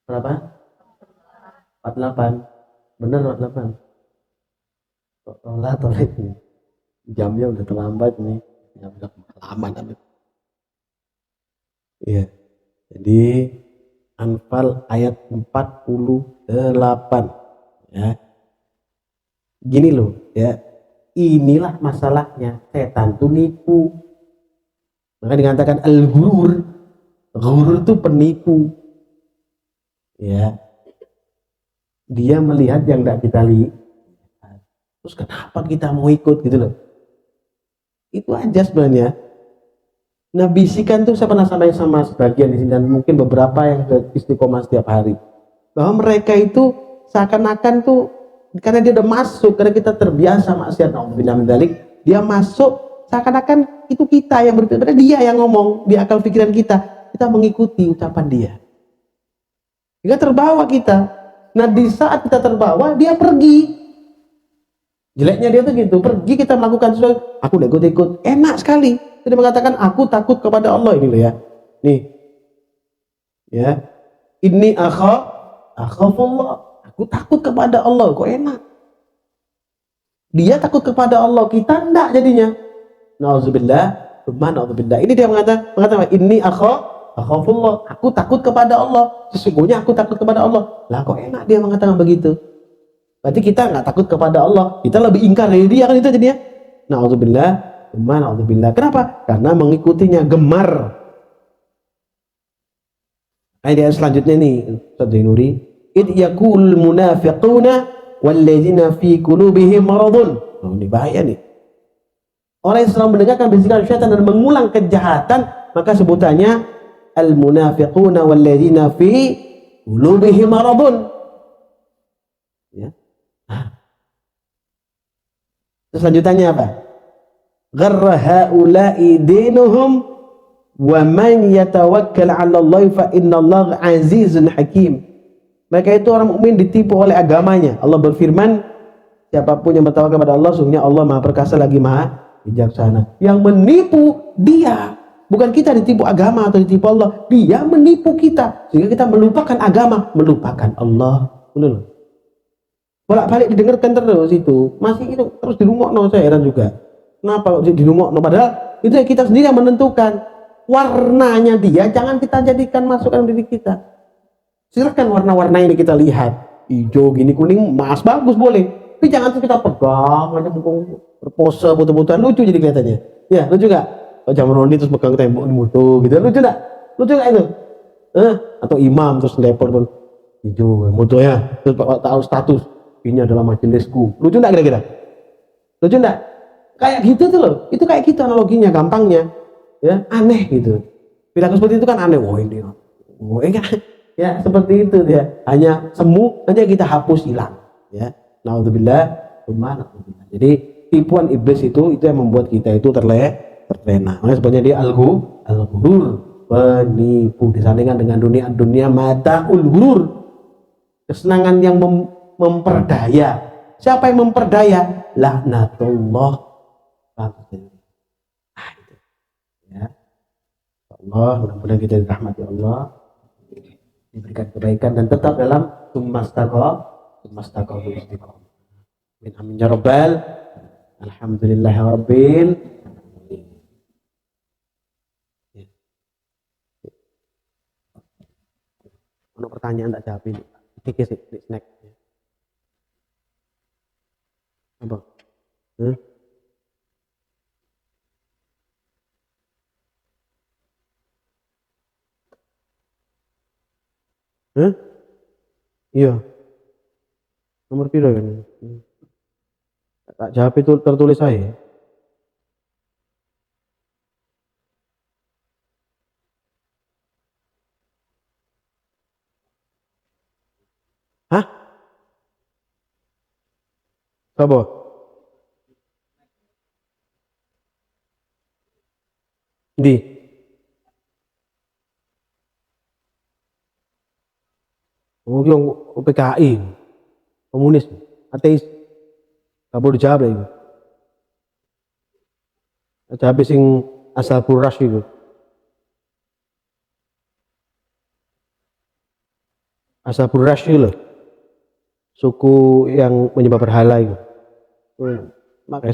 Berapa? 48. Benar 48. Tolak ini. Jamnya udah terlambat nih. Ya udah lama tapi. Iya. Jadi Anfal ayat 48. Ya. Gini loh, ya. Inilah masalahnya. Setan tuh nipu. Maka dikatakan al-ghurur. Ghurur itu penipu. Ya. Dia melihat yang tidak kita lihat. Terus kenapa kita mau ikut gitu loh. Itu aja sebenarnya. Nah, bisikan tuh saya pernah sampaikan sama sebagian di sini dan mungkin beberapa yang ke istiqomah setiap hari. Bahwa mereka itu seakan-akan tuh karena dia udah masuk, karena kita terbiasa maksiat, dia masuk seakan-akan itu kita yang berpikir, dia yang ngomong di akal pikiran kita mengikuti ucapan dia. Hingga terbawa kita. Nah, di saat kita terbawa, dia pergi. Jeleknya dia tuh gitu, pergi kita melakukan sesuatu, aku udah ikut-ikut, enak sekali. Dia mengatakan aku takut kepada Allah ini loh ya. Nih, ya, ini akhafullah, aku takut kepada Allah, kok enak. Dia takut kepada Allah, kita enggak jadinya. Nauzubillah, na'udzubillah. Ini dia mengatakan ini akhafullah, aku takut kepada Allah. Sesungguhnya aku takut kepada Allah. Lah kok enak dia mengatakan begitu? Berarti kita nggak takut kepada Allah, kita lebih ingkar dari dia kan itu jadinya. Na'udzubillah, na'udzubillah. Kenapa? Karena mengikutinya gemar. Ayat selanjutnya nih, Ustaz Zainuri, id yaqul munafiquna walladzina fi qulubihim maradun. Oh, ini bahaya nih. Orang yang selalu mendengarkan bisikan syaitan dan mengulang kejahatan, maka sebutannya al munafiquna walladzina fi qulubihim maradun. Ya. Terus lanjutannya apa? Gharra haula'i dinuhum wa man yatawakkal 'ala Allah fa innallaha 'azizun hakim. Mereka itu orang mukmin ditipu oleh agamanya. Allah berfirman, siapapun yang bertawakal kepada Allah, sungguhnya Allah Maha Perkasa lagi Maha Bijaksana. Yang menipu dia, bukan kita ditipu agama atau ditipu Allah. Dia menipu kita sehingga kita melupakan agama, melupakan Allah. Benar. Bolak-balik didengarkan terus itu, masih itu terus dirungokno, saya heran juga. Kenapa kok dirungokno? Padahal itu kita sendiri yang menentukan warnanya dia, jangan kita jadikan masukan diri kita. Silakan warna-warna ini kita lihat, hijau gini, kuning, emas, bagus boleh. Tapi jangan tuh kita pegang aja, berpose foto-fotoan, lucu jadi kelihatannya. Ya lucu gak? Kalau jam rondi terus pegang tembok di moto gitu, lucu gak? Lucu gak itu? Atau imam terus lepor pun hijau, motonya terus tahu status. Ini adalah majelisku. Lucu enggak kira-kira? Lucu enggak? Kayak gitu tuh loh. Itu kayak gitu analoginya, gampangnya. Ya, aneh gitu. Perilaku seperti itu kan aneh. Wah ini. Oh, enggak. Ya, seperti itu dia. Hanya semu nanti kita hapus hilang. Ya. Naudzubillah, na'udzubillah. Jadi tipuan iblis itu yang membuat kita itu terlena. Makanya sebenarnya dia al-ghurur, penipu, disandingkan dengan dunia mataul ghurur. Kesenangan yang memperdaya. Siapa yang memperdaya? Laknatullah. Itu. Ya. Allah, mudah-mudahan kita dirahmati Allah, diberikan kebaikan dan tetap dalam summastaqah istiqamah. Amin ya rabbal alhamdulillahirabbil alamin. Ono pertanyaan tak jawab ini. Dikit sih, snack. Apa? Iya. Nomor piro kan? Tak jawab itu tertulis saya. Hah? Apa? Di yang PKI, komunis, ateis, gak boleh dijawab lah itu. Jawab sing asal buras itu. Asal buras itu loh. Suku yang menyembah berhala itu. Makanya